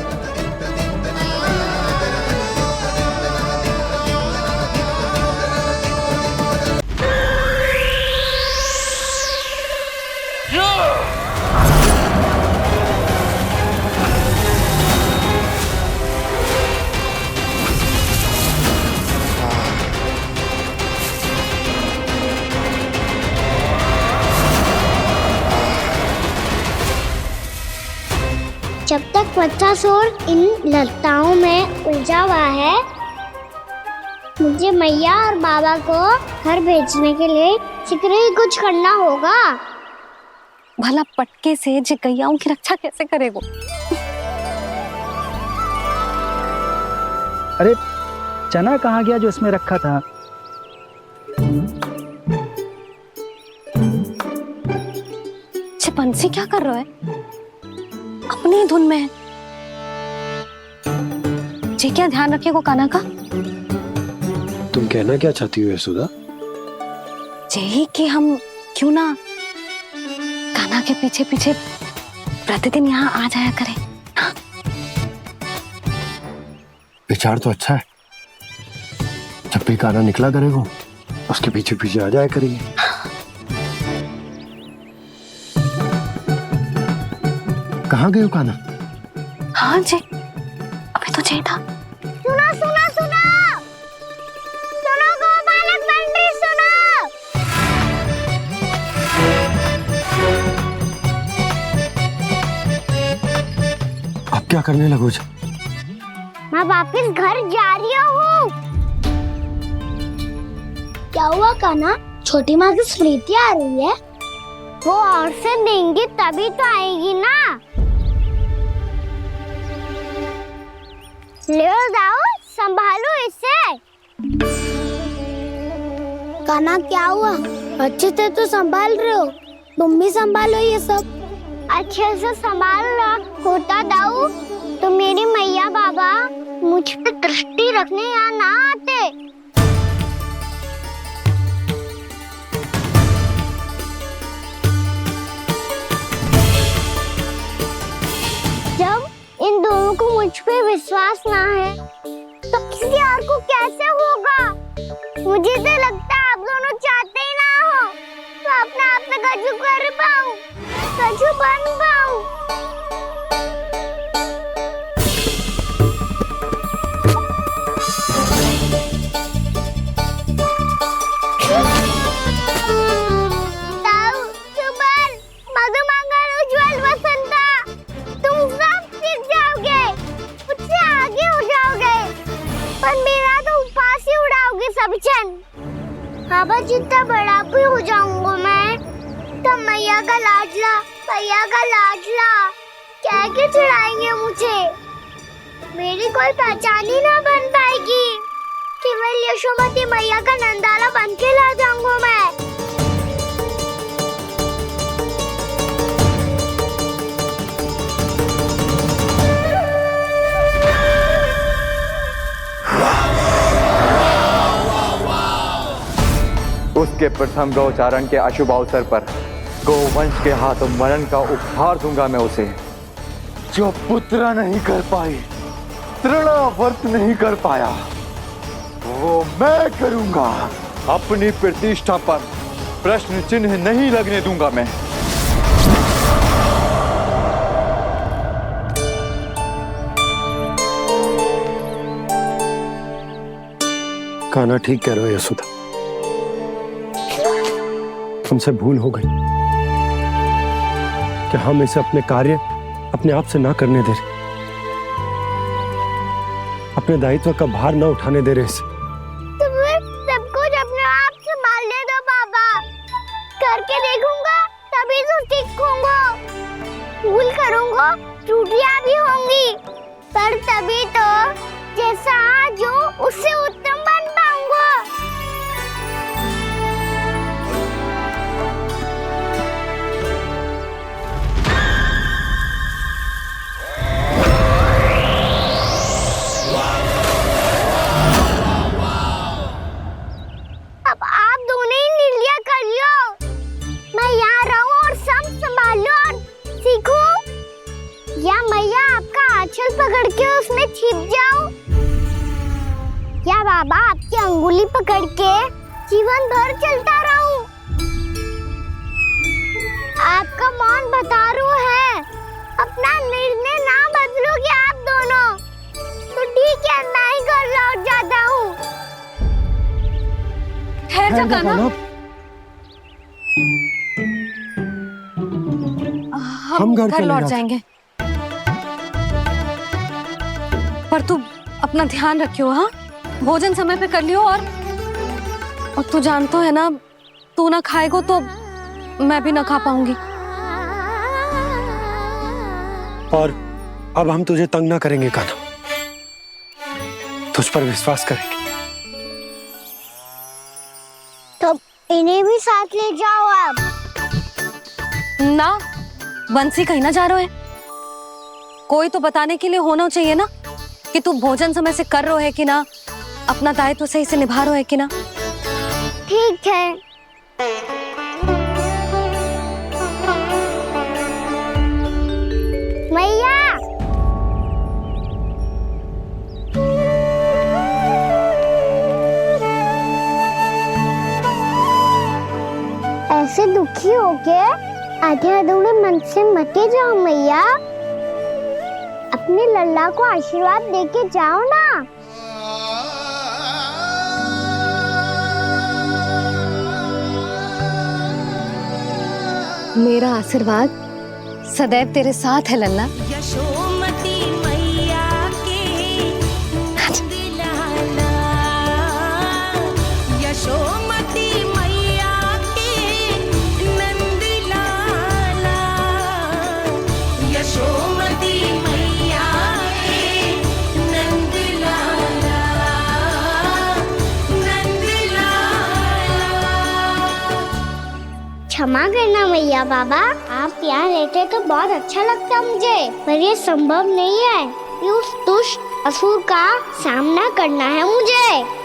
Speaker 8: जब तक बच्चासुर इन लताओं में उलझा हुआ है, मुझे मैया और बाबा को घर भेजने के लिए शीघ्र ही कुछ करना होगा।
Speaker 1: भला पटके से गैयाओं की रक्षा कैसे करेगो?
Speaker 22: अरे चना कहाँ गया जो इसमें रखा था?
Speaker 1: बंसी क्या कर रहा है? अपनी धुन में है। जी क्या ध्यान रखिएगा कान्हा का।
Speaker 16: तुम कहना क्या चाहती हो यशोदा?
Speaker 1: यही कि हम क्यों ना कान्हा के पीछे पीछे प्रतिदिन यहाँ आ जाया करें। हाँ?
Speaker 16: विचार तो अच्छा है। जब भी कान्हा निकला करेगा उसके पीछे पीछे आ जाया करेंगे। कहाँ गए हो कान्हा?
Speaker 1: हाँ जी, अभी तो चाहिए था।
Speaker 8: सुनो सुनो सुनो सुनो गोपालक पंडित सुनो।
Speaker 16: अब क्या करने लगो?
Speaker 8: मैं वापिस घर जा रही हूँ। क्या हुआ कान्हा? छोटी माँ की स्मृति आ रही है। वो और से देंगी तभी तो आएगी ना। ले जाओ, संभालो इसे। कान्हा क्या हुआ? अच्छे से तो संभाल रहे हो, तुम भी संभालो ये सब। अच्छे से संभाल लो होता दाऊ। तो मेरी मैया बाबा मुझ पे दृष्टि रखने यहाँ ना आते। जब इन दोनों को मुझ पे विश्वास ना है तो किसी और को कैसे होगा? मुझे तो लगता है आप दोनों चाहते ही ना हो तो अपने आप में गजू कर पाऊं, गजू बन पाऊं। बाबा जितना बड़ा भी हो जाऊंगा मैं तब मैया का लाडला कह के चिढ़ाएंगे मुझे। मेरी कोई पहचान ही ना बन पाएगी। केवल यशोमती मैया का नंदाला बन के ला जाऊंगा मैं।
Speaker 6: उसके प्रथम गौचारण के अशुभ अवसर पर गोवंश के हाथों मरण का उपहार दूंगा मैं उसे। जो पुत्र नहीं कर पाई, तृणावर्त नहीं कर पाया, वो मैं करूंगा। अपनी प्रतिष्ठा पर प्रश्न चिन्ह नहीं लगने दूंगा मैं।
Speaker 12: कान्हा ठीक कह रहे हो यशोदा, हमसे भूल हो गई कि हम इसे अपने कार्य अपने आप से ना करने दे रहे, अपने दायित्व का भार ना उठाने दे रहे इसे।
Speaker 8: तो फिर सब कुछ अपने आप से संभालने दो बाबा, करके देखूंगा तभी तो सीखूंगा। भूल करूंगा, त्रुटियां भी होंगी, पर तभी तो जैसा आज हूं उससे उत्तम बन पाऊंगा। अब आप दोनों ही निर्णय कर लो, मैं यहाँ रहूं और सब संभालूं और सीखूं, या मैया आपका आंचल पकड़ के उसमें छिप जाऊं, या बाबा आपकी अंगुली पकड़ के जीवन भर चलता रहूं। आपका मौन बतारू है, अपना निर्णय ना बदलोगे आप दोनों तो ठीक है, मैं ही घर लौट जाता हूँ।
Speaker 1: ठहर जा कान्हा, हम घर लौट जाएंगे, पर तू अपना ध्यान रखियो। हाँ, भोजन समय पे कर लियो। और तू जानतो है ना, तू ना खाएगो तो मैं भी ना खा पाऊंगी।
Speaker 12: और अब हम तुझे तंग ना करेंगे कान्हा, तुझ पर विश्वास करेंगे।
Speaker 8: तो इन्हें भी साथ ले जाओ आप।
Speaker 1: ना, बंसी कहीं ना जा रहे है, कोई तो बताने के लिए होना चाहिए ना कि तू भोजन समय से कर रहे है कि ना, अपना दायित्व सही से निभा रहे है कि ना।
Speaker 8: ठीक है। मैया, ऐसे दुखी होके आधे अधूरे मन से मत जाओ मैया, अपने लल्ला को आशीर्वाद देके जाओ ना।
Speaker 1: मेरा आशीर्वाद सदैव तेरे साथ है लल्ला।
Speaker 21: यशोमती मैया के नंद लाला, यशोमती मैया के नंद लाला, यशोमती मैया के नंद लाला, नंद लाला।
Speaker 8: क्षमा करना मैया बाबा, आप यहाँ रहते तो बहुत अच्छा लगता मुझे, पर ये संभव नहीं है। कि उस दुष्ट असुर का सामना करना है मुझे।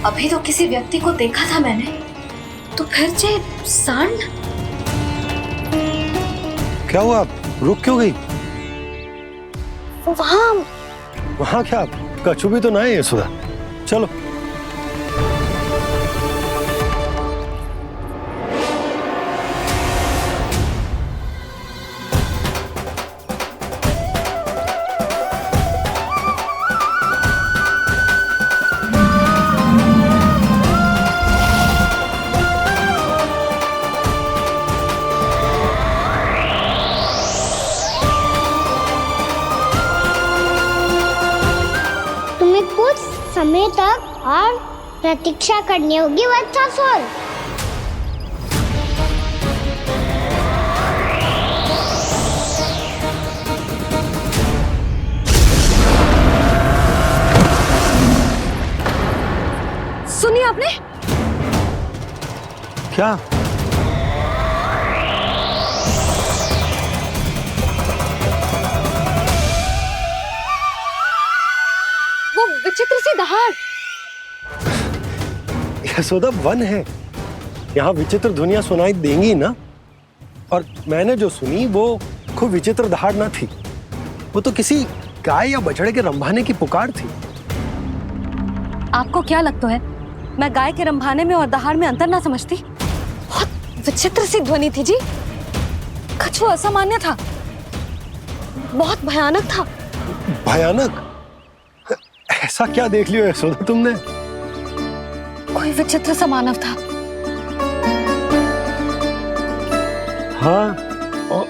Speaker 1: अभी तो किसी व्यक्ति को देखा था मैंने, तो फिर से सांड।
Speaker 12: क्या हुआ, रुक क्यों गई? वहाँ क्या कछु भी तो ना है यशोदा। चलो
Speaker 8: समय तक और प्रतीक्षा करनी होगी वत्सासुर।
Speaker 1: सुनिए आपने
Speaker 12: क्या?
Speaker 1: वो विचित्र सी दहाड़।
Speaker 12: यशोदा वन है, यहाँ विचित्र ध्वनियां सुनाई देंगी ना। और मैंने जो सुनी वो खूब विचित्र दहाड़ ना थी, वो तो किसी गाय या बछड़े के रंभाने की पुकार थी।
Speaker 1: आपको क्या लगता है मैं गाय के रंभाने में और दहाड़ में अंतर ना समझती? बहुत विचित्र सी ध्वनि थी जी, कुछ वो असामान्य था, बहुत भयानक था।
Speaker 12: भयानक? ऐसा क्या देख लियो यशोदा तुमने?
Speaker 1: कोई विचित्र सा मानव था।
Speaker 12: हाँ,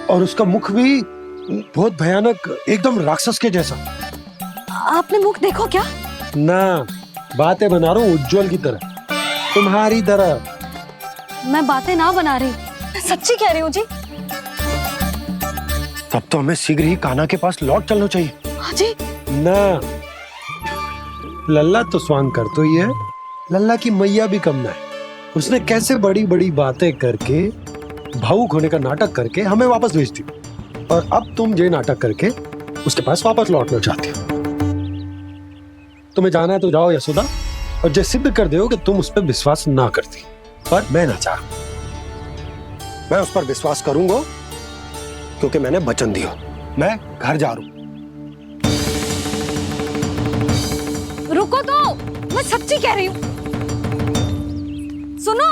Speaker 12: और उसका मुख भी बहुत भयानक, एकदम राक्षस के जैसा।
Speaker 1: आपने मुख देखो क्या?
Speaker 12: ना, बातें बना रहा हूँ उज्जवल की तरह, तुम्हारी तरह।
Speaker 1: मैं बातें ना बना रही, मैं सच्ची कह रही हूँ जी।
Speaker 12: तब तो हमें शीघ्र ही कान्हा के पास लौट चलना चाहिए।
Speaker 1: हाँ जी।
Speaker 12: ना, लल्ला तो स्वांग कर तो ही है, लल्ला की मैया भी कम ना है। उसने कैसे बड़ी बड़ी बातें करके, भावुक होने का नाटक करके हमें वापस भेज दी, और अब तुम ये नाटक करके उसके पास वापस लौटना चाहते हो। तुम्हें जाना है तो जाओ यशोदा, और जो सिद्ध कर दो कि तुम उस पर विश्वास ना करती। पर मैं ना चाह, मैं उस पर विश्वास करूंगा क्योंकि मैंने वचन दिया। मैं घर जा रहा हूं।
Speaker 1: रुको तो, मैं सच्ची कह रही हूँ। सुनो,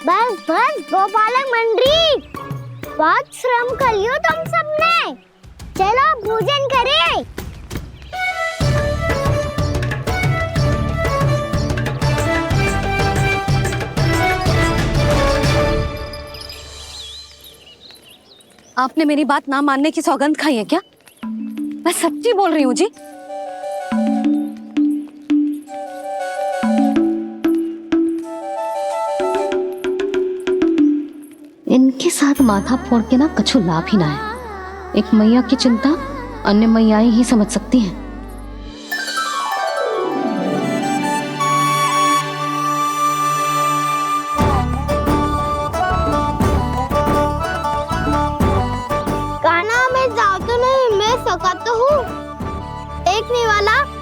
Speaker 8: बस बस गोपालक मंडली, बहुत श्रम कर लियो तुम सबने। चलो भोजन करें।
Speaker 1: आपने मेरी बात ना मानने की सौगंध खाई है क्या? मैं सच्ची बोल रही हूँ जी। इनके साथ माथा फोड़ के ना कछु लाभ ही ना है। एक मैया की चिंता अन्य मैयाएं ही समझ सकती हैं।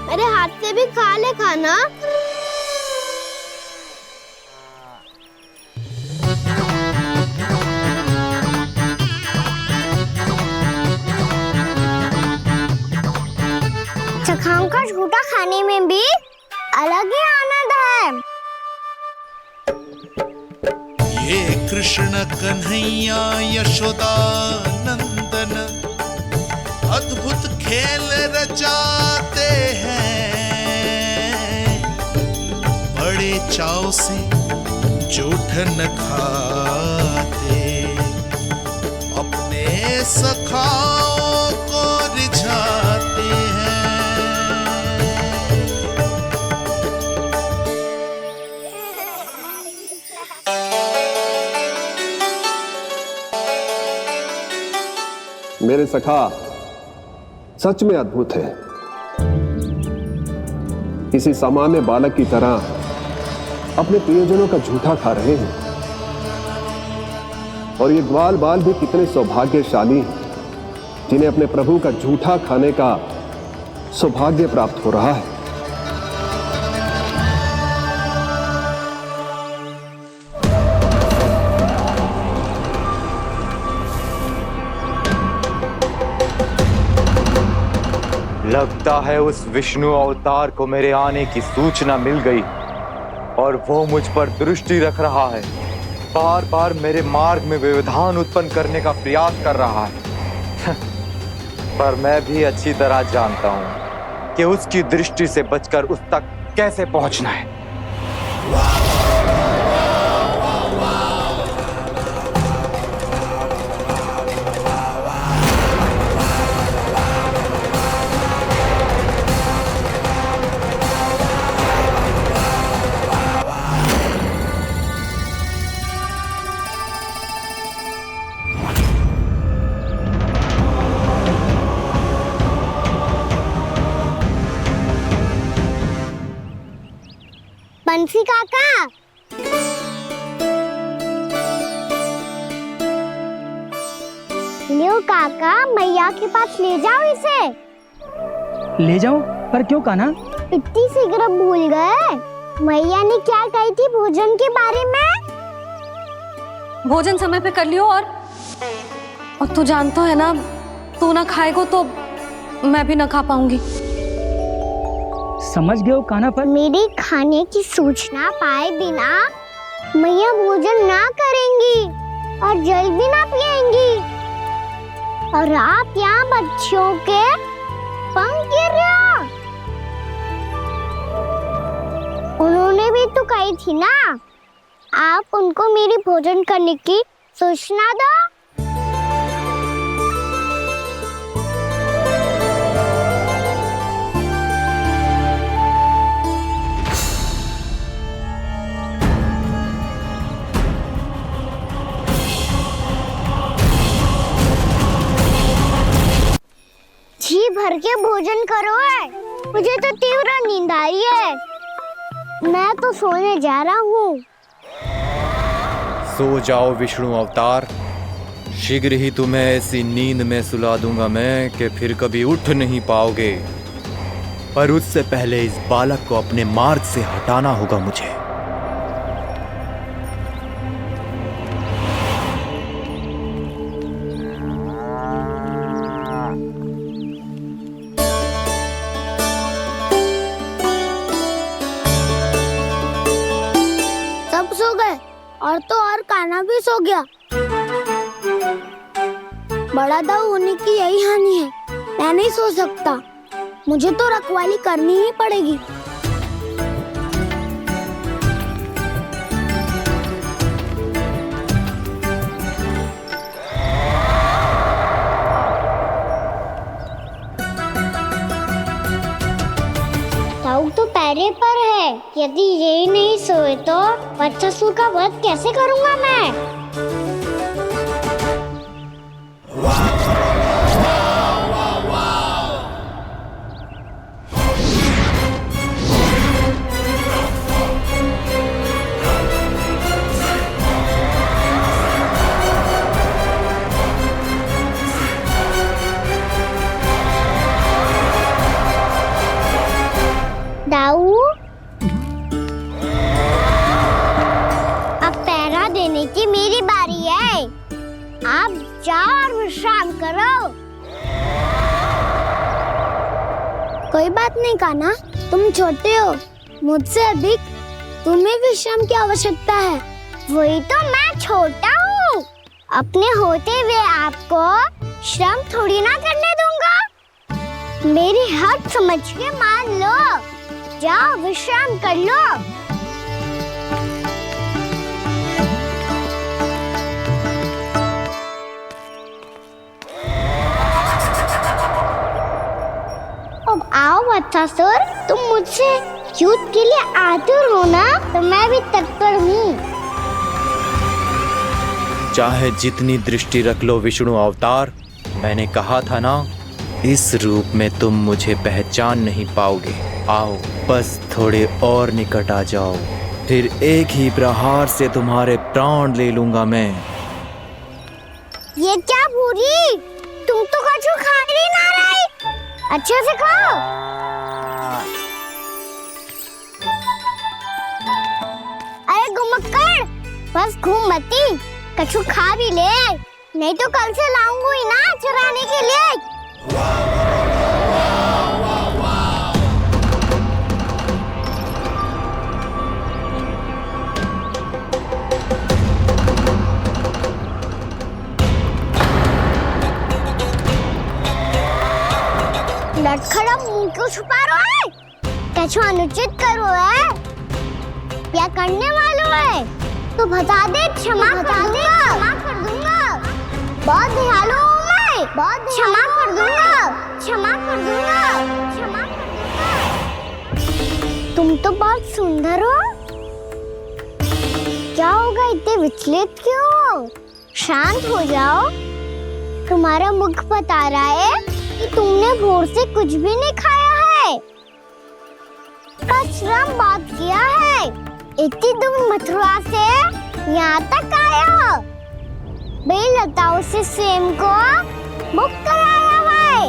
Speaker 8: मेरे हाथ से भी खा ले खाना। चखाओं का झूठा खाने में भी अलग ही आनंद है।
Speaker 20: ये कृष्ण कन्हैया यशोदा नंदन अद्भुत खेल रचाते हैं, बड़े चाव से जूठ न खाते, अपने सखाओं को रिझाते हैं।
Speaker 2: मेरे सखा सच में अद्भुत है। किसी सामान्य बालक की तरह अपने प्रियजनों का झूठा खा रहे हैं, और ये ग्वाल बाल भी कितने सौभाग्यशाली हैं जिन्हें अपने प्रभु का झूठा खाने का सौभाग्य प्राप्त हो रहा है।
Speaker 6: लगता है उस विष्णु अवतार को मेरे आने की सूचना मिल गई और वो मुझ पर दृष्टि रख रहा है। बार बार मेरे मार्ग में व्यवधान उत्पन्न करने का प्रयास कर रहा है। पर मैं भी अच्छी तरह जानता हूं कि उसकी दृष्टि से बचकर उस तक कैसे पहुंचना है।
Speaker 8: बंसी काका, लियो काका, मैया के पास ले जाओ इसे।
Speaker 9: ले जाओ? पर क्यों कान्हा?
Speaker 8: इतनी शीघ्र भूल गए? मैया ने क्या कही थी भोजन के बारे में?
Speaker 1: भोजन समय पे कर लियो। और तू जानता है ना, तू ना खाएगा तो मैं भी ना खा पाऊंगी।
Speaker 9: समझ गए हो कान्हा? पर
Speaker 8: मेरे खाने की सूचना पाए बिना मैया भोजन ना करेंगी और जल भी ना पिएंगी, और आप यहाँ बच्चों के पंख गिर रहे हो। उन्होंने भी तो कही थी ना, आप उनको मेरी भोजन करने की सूचना दो। जी भर के भोजन करो है, मुझे तो तीव्र नींद आ रही है। मैं तो सोने जा रहा हूँ।
Speaker 6: सो जाओ विष्णु अवतार, शीघ्र ही तुम्हें ऐसी नींद में सुला दूंगा मैं कि फिर कभी उठ नहीं पाओगे। पर उससे पहले इस बालक को अपने मार्ग से हटाना होगा मुझे।
Speaker 8: सब सो गए, और तो और कान्हा भी सो गया। बड़ा दाऊ होने की यही हानि है, मैं नहीं सो सकता। मुझे तो रखवाली करनी ही पड़ेगी। दाऊ तो पैरे पर है, यदि यही नहीं सोए तो बच्चासुर का वध कैसे करूंगा मैं? आप जाओ और विश्राम करो। कोई बात नहीं कान्हा, तुम छोटे हो, मुझसे अधिक तुम्हें विश्राम की आवश्यकता है। वही तो मैं छोटा हूँ, अपने होते हुए आपको श्रम थोड़ी ना करने दूंगा। मेरी हद समझ के मान लो, जाओ विश्राम कर लो। अब आओ वत्सासुर, तुम मुझसे युद्ध के लिए आतुर हो ना, तो मैं भी तत्पर हूँ।
Speaker 13: चाहे जितनी दृष्टि रख लो विष्णु अवतार, मैंने कहा था ना, इस रूप में तुम मुझे पहचान नहीं पाओगे। आओ बस थोड़े और निकट आ जाओ, फिर एक ही प्रहार से तुम्हारे प्राण ले लूंगा मैं।
Speaker 8: ये क्या भूरी, तुम तो कछु खा ही ना रही, अच्छे से खाओ। अरे घुमक्कड़, बस घूम मती, कछु खा भी ले, नहीं तो कल से लाऊंगी ही ना चुराने के लिए। लटखड़ा मुंह क्यों छुपा रहा है? कछु अनुचित करो है या करने वालों है तो बता दे, क्षमा कर दूंगा। बहुत दयालु हूँ मैं, बहुत क्षमा कर दूंगा। तुम तो बहुत सुंदर हो, क्या होगा, इतने विचलित क्यों हो? शांत हो जाओ, तुम्हारा मुख बता रहा है कि तुमने भोर से कुछ भी नहीं खाया है, बस श्रम बहुत किया है। इतनी दूर मथुरा से यहाँ तक आए हो, बेलताओं से स्वयं को मुक्त कराया है,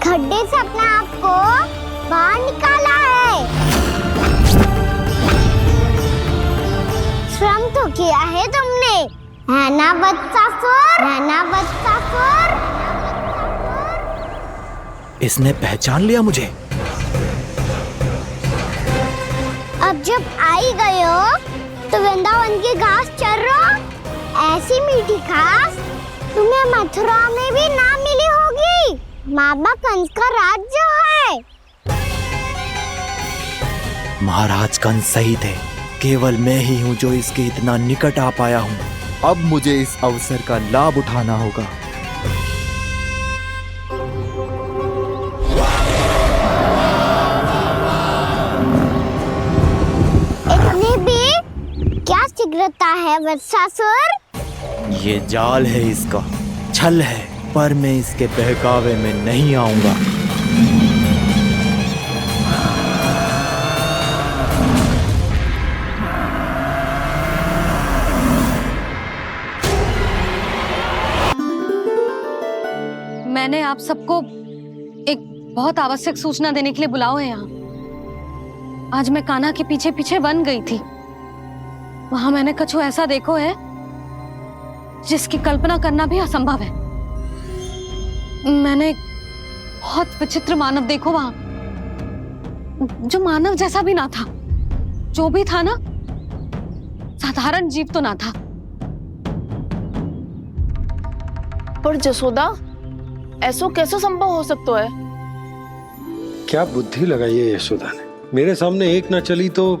Speaker 8: खड्डे से अपने आप को बाहर निकाला है। श्रम तो किया है तुमने, है ना वत्सासुर?
Speaker 13: इसने पहचान लिया मुझे।
Speaker 8: अब जब आई गए हो तो वृंदावन की घास चर रहो, ऐसी मीठी घास तुम्हें मथुरा में भी ना मिली होगी। मामा कंस का राज्य है।
Speaker 13: महाराज कंस सही थे, केवल मैं ही हूँ जो इसके इतना निकट आ पाया हूँ। अब मुझे इस अवसर का लाभ उठाना होगा।
Speaker 8: इतने भी क्या शीघ्रता है वत्सासुर?
Speaker 13: ये जाल है इसका, छल है, पर मैं इसके बहकावे में नहीं आऊंगा।
Speaker 1: मैंने आप सबको एक बहुत आवश्यक सूचना देने के लिए बुलाओ है यहाँ। आज मैं कान्हा के पीछे पीछे वन गई थी, वहां मैंने कछु ऐसा देखो है जिसकी कल्पना करना भी असंभव है। मैंने एक बहुत विचित्र मानव देखो वहां, जो मानव जैसा भी ना था, जो भी था ना, साधारण जीव तो ना था।
Speaker 15: पर जसोदा, ऐसो कैसे संभव हो सकता है?
Speaker 12: क्या बुद्धि लगाई है यशोदा ने। मेरे सामने एक ना चली तो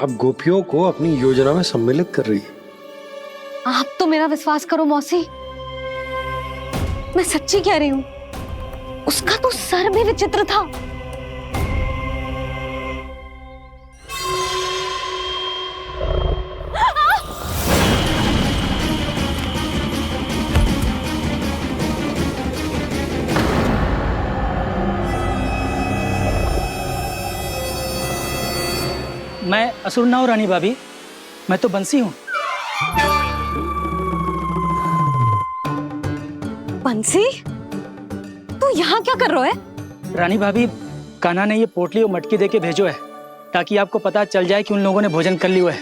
Speaker 12: अब गोपियों को अपनी योजना में सम्मिलित कर रही है।
Speaker 1: आप तो मेरा विश्वास करो मौसी, मैं सच्ची कह रही हूं, उसका तो सर भी विचित्र था।
Speaker 9: मैं असुर ना हूं रानी भाभी, मैं तो बंसी हूँ।
Speaker 1: बंसी, तू यहाँ क्या कर रहा है?
Speaker 9: रानी भाभी, कान्हा ने ये पोटली और मटकी देके भेजो है ताकि आपको पता चल जाए कि उन लोगों ने भोजन कर लिया है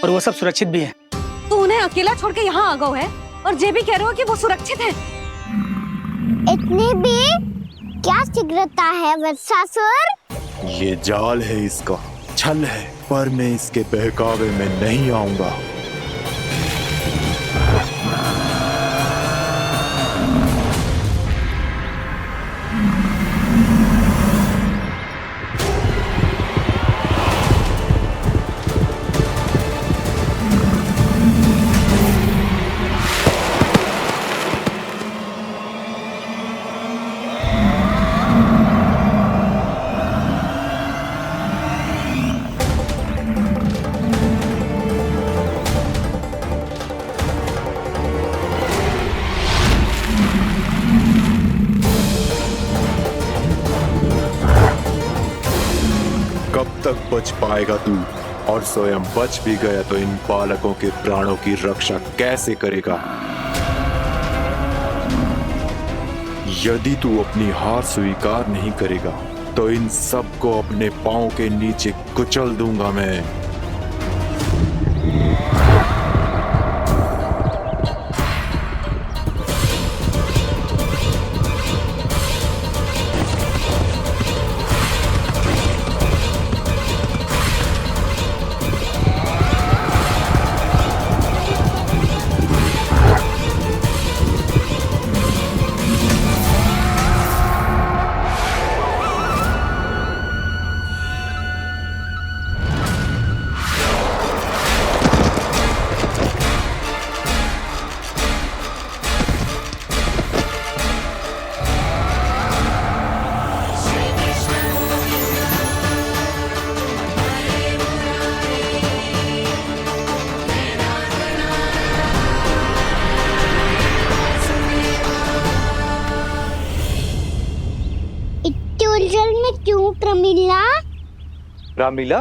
Speaker 9: और वो सब सुरक्षित भी है।
Speaker 1: तू उन्हें अकेला छोड़ के यहाँ आ गया है? और जे भी कह रहे हो कि वो सुरक्षित है।
Speaker 8: इतने भी क्या शीघ्रता है वत्सासुर?
Speaker 6: ये जाल है, इसका छल है, पर मैं इसके बहकावे में नहीं आऊंगा। बच पाएगा तू? और स्वयं बच भी गया तो इन बालकों के प्राणों की रक्षा कैसे करेगा? यदि तू अपनी हार स्वीकार नहीं करेगा तो इन सबको अपने पांव के नीचे कुचल दूंगा मैं।
Speaker 8: क्यों प्रमिला?
Speaker 6: रामीला,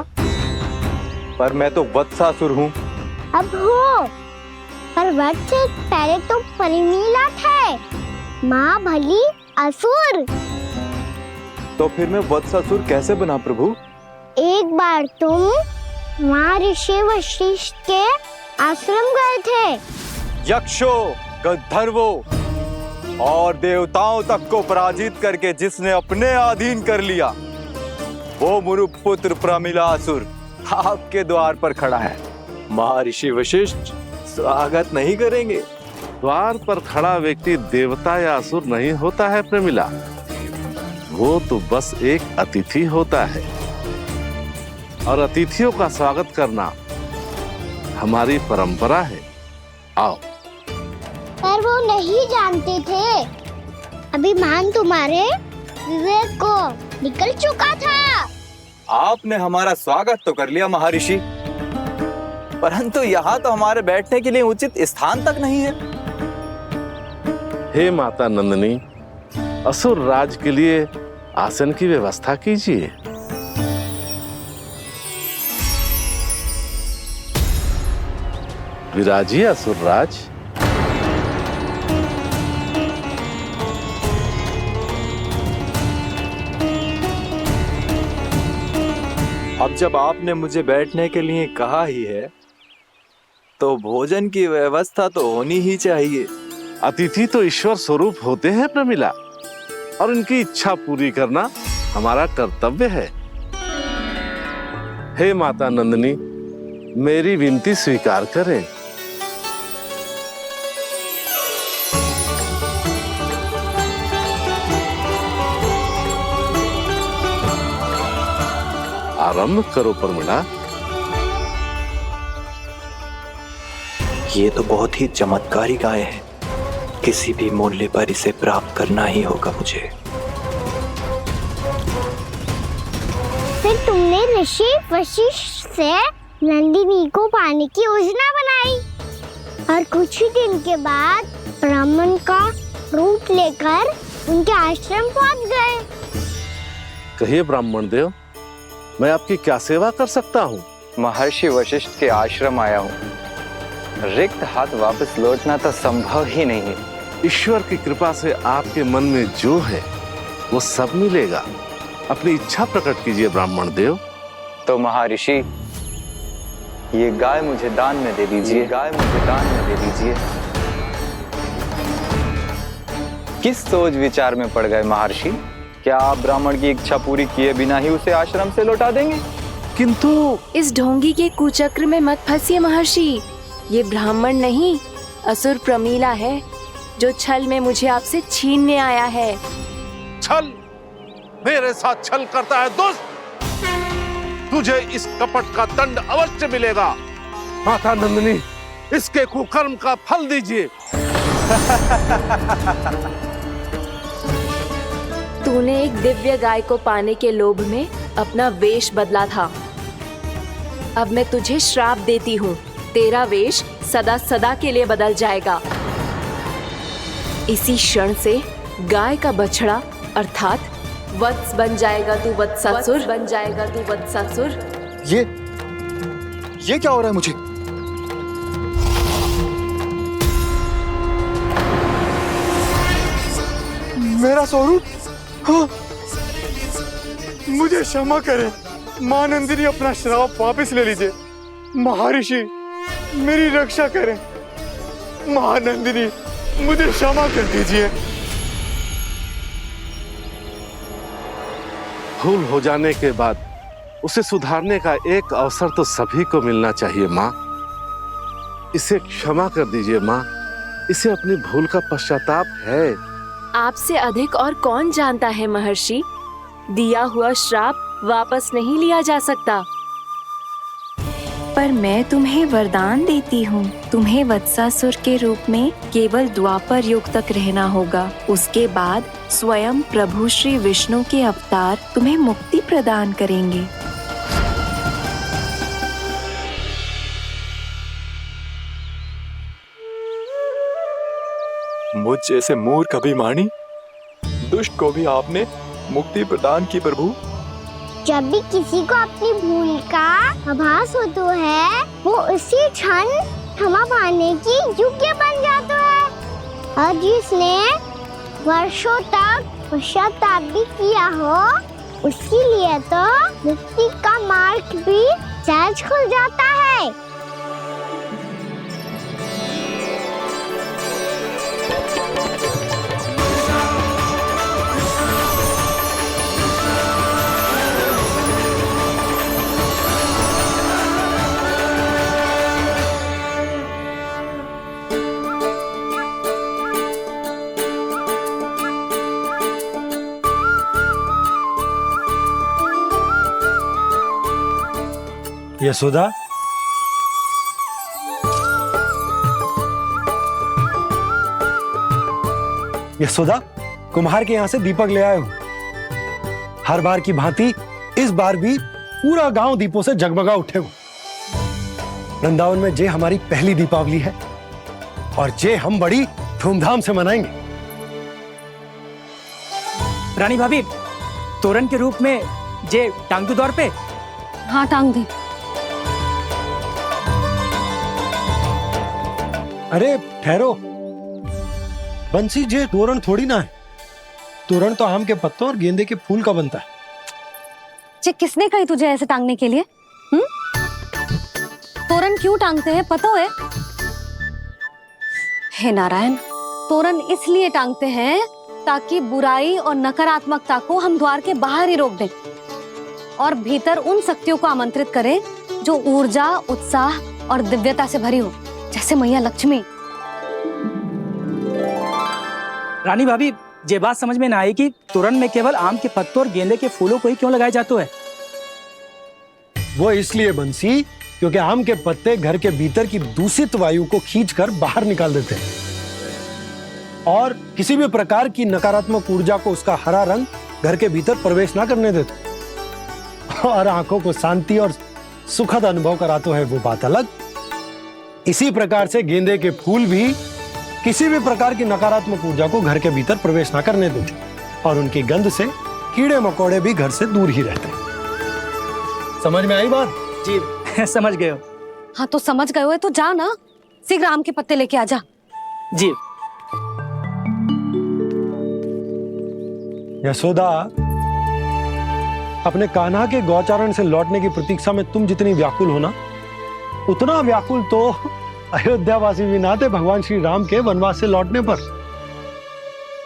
Speaker 6: पर मैं तो वत्सासुर हूँ।
Speaker 8: अब हो, पर वत्स से पहले तो प्रमिला थे, माँ भली असुर।
Speaker 6: तो फिर मैं वत्सासुर कैसे बना प्रभु?
Speaker 8: एक बार तुम वहाँ ऋषि वशिष्ठ के आश्रम गए थे।
Speaker 6: यक्षों, गंधर्वों और देवताओं तक को पराजित करके जिसने अपने अधीन कर लिया, वो मुरुपुत्र प्रमिलासुर आपके द्वार पर खड़ा है। महर्षि वशिष्ठ स्वागत नहीं करेंगे?
Speaker 10: द्वार पर खड़ा व्यक्ति देवता या असुर नहीं होता है प्रमिला, वो तो बस एक अतिथि होता है, और अतिथियों का स्वागत करना हमारी परंपरा है। आओ।
Speaker 8: पर वो नहीं जानते थे, अभिमान तुम्हारे विवेक को निकल चुका था।
Speaker 13: आपने हमारा स्वागत तो कर लिया महर्षि, परंतु यहाँ तो हमारे बैठने के लिए उचित स्थान तक नहीं है।
Speaker 10: हे माता नंदिनी, असुर राज के लिए आसन की व्यवस्था कीजिए। विराजिए असुर राज।
Speaker 13: अब जब आपने मुझे बैठने के लिए कहा ही है, तो भोजन की व्यवस्था तो होनी ही चाहिए।
Speaker 10: अतिथि तो ईश्वर स्वरूप होते हैं प्रमिला, और उनकी इच्छा पूरी करना हमारा कर्तव्य है। हे माता नंदिनी, मेरी विनती स्वीकार करें। आरंभ करो प्रमिला।
Speaker 7: ये तो बहुत ही चमत्कारी गाय है, किसी भी मूल्य पर इसे प्राप्त करना ही होगा मुझे।
Speaker 8: फिर तुमने ऋषि वशिष्ठ से नंदिनी को पाने की योजना बनाई, और कुछ ही दिन के बाद ब्राह्मण का रूप लेकर उनके आश्रम पहुंच गए।
Speaker 10: कहिए ब्राह्मण देव, मैं आपकी क्या सेवा कर सकता हूँ?
Speaker 13: महर्षि वशिष्ठ के आश्रम आया हूँ, रिक्त हाथ वापस लौटना तो संभव ही नहीं है।
Speaker 10: ईश्वर की कृपा से आपके मन में जो है वो सब मिलेगा। अपनी इच्छा प्रकट कीजिए ब्राह्मण देव।
Speaker 13: तो महर्षि, ये गाय मुझे दान में दे दीजिए, गाय मुझे दान में दे दीजिए।
Speaker 6: किस सोच विचार में पड़ गए महर्षि? क्या आप ब्राह्मण की इच्छा पूरी किए बिना ही उसे आश्रम से लौटा देंगे?
Speaker 10: किंतु
Speaker 14: इस ढोंगी के कुचक्र में मत फंसिए महर्षि। ये ब्राह्मण नहीं, असुर प्रमीला है जो छल में मुझे आपसे छीनने आया है।
Speaker 10: छल? मेरे साथ छल करता है दुष्ट? तुझे इस कपट का दंड अवश्य मिलेगा। माता नंदिनी, इसके कुकर्म का फल दीजिए।
Speaker 14: तूने एक दिव्य गाय को पाने के लोभ में अपना वेश बदला था। अब मैं तुझे श्राप देती हूँ, तेरा वेश सदा सदा के लिए बदल जाएगा। इसी क्षण से गाय का बछड़ा अर्थात वत्स बन जाएगा तू वत्सासुर, बन जाएगा तू वत्सासुर।
Speaker 6: ये क्या हो रहा है मुझे?
Speaker 11: मेरा स्वरूप? हाँ। मुझे क्षमा करें मां नंदिनी, अपना श्राप वापस ले लीजिए। महर्षि मेरी रक्षा करें। मां नंदिनी मुझे क्षमा कर दीजिए।
Speaker 10: भूल हो जाने के बाद उसे सुधारने का एक अवसर तो सभी को मिलना चाहिए माँ। इसे क्षमा कर दीजिए माँ, इसे अपनी भूल का पश्चाताप है।
Speaker 14: आपसे अधिक और कौन जानता है महर्षि, दिया हुआ श्राप वापस नहीं लिया जा सकता। पर मैं तुम्हें वरदान देती हूँ, तुम्हें वत्सासुर के रूप में केवल द्वापर युग तक रहना होगा। उसके बाद स्वयं प्रभु श्री विष्णु के अवतार तुम्हें मुक्ति प्रदान करेंगे।
Speaker 6: मुझ जैसे मूर्ख अभिमानी दुष्ट को भी आपने मुक्ति प्रदान की प्रभु।
Speaker 8: जब भी किसी को अपनी भूल का आभास होता है, वो उसी क्षण क्षमा पाने की योग्य बन जाता है। और जिसने वर्षों तक पश्चाताप भी किया हो, उसके लिए तो मुक्ति का मार्ग भी सहज खुल जाता है।
Speaker 12: यशोदा, यशोदा, कुम्हार के यहाँ से दीपक ले आया हूँ। हर बार की भांति इस बार भी पूरा गांव दीपों से जगमगा उठे हो। वृंदावन में जे हमारी पहली दीपावली है और जे हम बड़ी धूमधाम से मनाएंगे।
Speaker 9: रानी भाभी, तोरण के रूप में जे टांग दो द्वार पे।
Speaker 1: हाँ, टांग दे।
Speaker 12: अरे ठहरो, बंसी, जे तोरण थोड़ी ना है। तोरण तो आम के पत्तों और गेंदे के फूल का बनता है।
Speaker 1: जे किसने कही तुझे ऐसे टांगने के लिए? तोरण क्यों टांगते हैं पता है? हे नारायण, तोरण इसलिए टांगते हैं ताकि बुराई और नकारात्मकता को हम द्वार के बाहर ही रोक दें और भीतर उन शक्तियों को आमंत्रित करें जो ऊर्जा, उत्साह और दिव्यता से भरी हो, जैसे मैया लक्ष्मी।
Speaker 9: रानी भाभी, ये बात समझ में ना आई कि तोरण में केवल आम के पत्तों और गेंदे के फूलों को ही क्यों लगाया जाता है?
Speaker 12: वो इसलिए बंसी, क्योंकि आम के पत्ते घर के भीतर की दूषित वायु को खींचकर बाहर निकाल देते हैं और किसी भी प्रकार की नकारात्मक ऊर्जा को उसका हरा रंग घर के भीतर प्रवेश ना करने देते और आंखों को शांति और सुखद अनुभव कराते है, वो बात अलग। इसी प्रकार से गेंदे के फूल भी किसी भी प्रकार की नकारात्मक ऊर्जा को घर के भीतर प्रवेश ना करने देते और उनकी गंध से कीड़े मकोड़े भी घर से दूर ही रहते। समझ में आई बात?
Speaker 9: जी समझ गए हो।
Speaker 1: हाँ तो समझ गए हो तो जा ना, शीघ्र आम के पत्ते लेके आ जा।
Speaker 9: जी।
Speaker 12: यशोदा, अपने कान्हा के गौचारण से लौटने की प्रतीक्षा में तुम जितनी व्याकुल हो ना, उतना व्याकुल तो अयोध्यावासी भी ना थे भगवान श्री राम के वनवास से लौटने पर।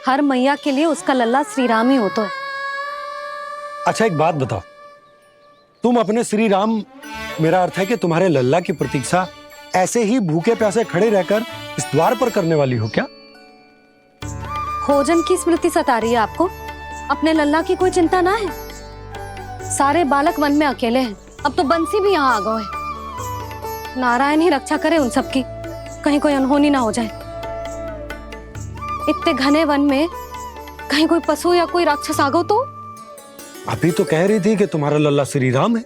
Speaker 1: हर मैया के लिए उसका लल्ला श्री राम ही होता है।
Speaker 12: अच्छा एक बात बताओ, तुम अपने श्री राम, मेरा अर्थ है कि तुम्हारे लल्ला की प्रतीक्षा ऐसे ही भूखे प्यासे खड़े रहकर इस द्वार पर करने वाली हो क्या?
Speaker 1: भोजन की स्मृति सता रही है आपको? अपने लल्ला की कोई चिंता ना है। सारे बालक वन में अकेले हैं, अब तो बंसी भी यहाँ आ गए हैं। नारायण ही रक्षा करे उन सबकी, कहीं कोई अनहोनी ना हो जाए। इतने घने वन में कहीं कोई पशु या कोई राक्षस आ गो तो?
Speaker 12: अभी तो कह रही थी कि तुम्हारा लल्ला श्री राम है।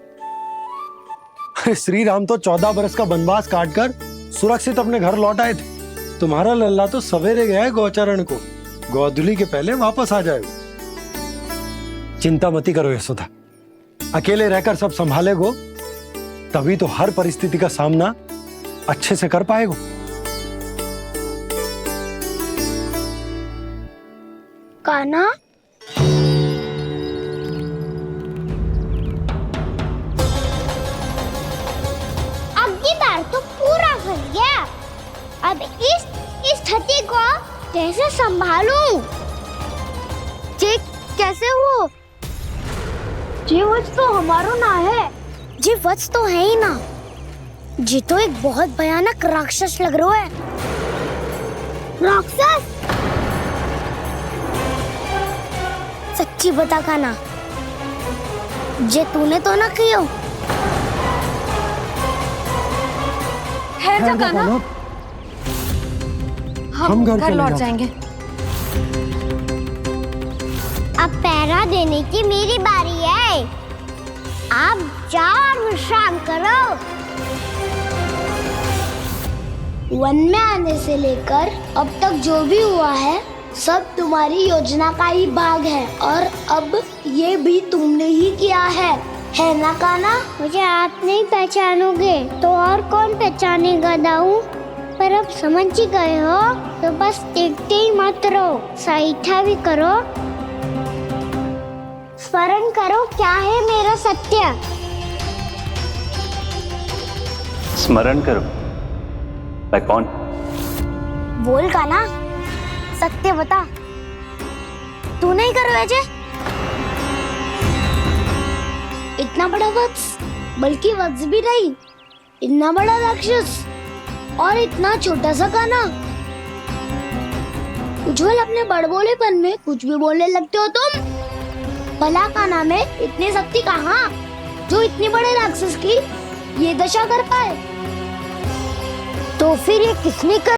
Speaker 12: अरे श्री राम तो 14 बरस का वनवास काटकर सुरक्षित अपने घर लौट आए थे। तुम्हारा लल्ला तो सवेरे गया है गौचरण को, गोधूली के पहले वापस आ जाएगा। चिंता मती करो यशोदा, अकेले रहकर सब संभालेगो तभी तो हर परिस्थिति का सामना अच्छे से कर पाएगो।
Speaker 8: कान्हा, अब की बार तो पूरा फंस गया। अब इस स्थिति को कैसे संभालूं? जी कैसे हो? जी वत्स तो हमारो ना है। जी वत्स तो है ही ना। जी तो एक बहुत भयानक राक्षस लग रहा है। राक्षस? सच्ची बता कान्हा, जे तूने तो ना कियो?
Speaker 1: है जा कान्हा, हम घर लौट जाएंगे।
Speaker 8: अब पहरा देने की मेरी बारी है। आप जाओ और विश्राम करो। वन में आने से लेकर अब तक जो भी हुआ है सब तुम्हारी योजना का ही भाग है, और अब ये भी तुमने ही किया है ना कान्हा? मुझे आप नहीं पहचानोगे तो और कौन पहचानेगा दाऊ? पर अब समझ ही गए हो तो बस देखते ही मत रहो, सहीठा भी करो। स्मरण करो क्या है मेरा सत्य।
Speaker 7: स्मरण करो? मैं कौन?
Speaker 8: बोल कान्हा, सत्य बता। तू नहीं करो अजय? इतना बड़ा वत्स, बल्कि वत्स भी नहीं, इतना बड़ा राक्षस और इतना छोटा सा कान्हा। उज्जवल अपने बड़बोलेपन में कुछ भी बोलने लगते हो तुम। भला कान्हा में इतनी शक्ति कहाँ जो इतने बड़े राक्षस की ये दशा कर पाए? तो फिर ये किसने कर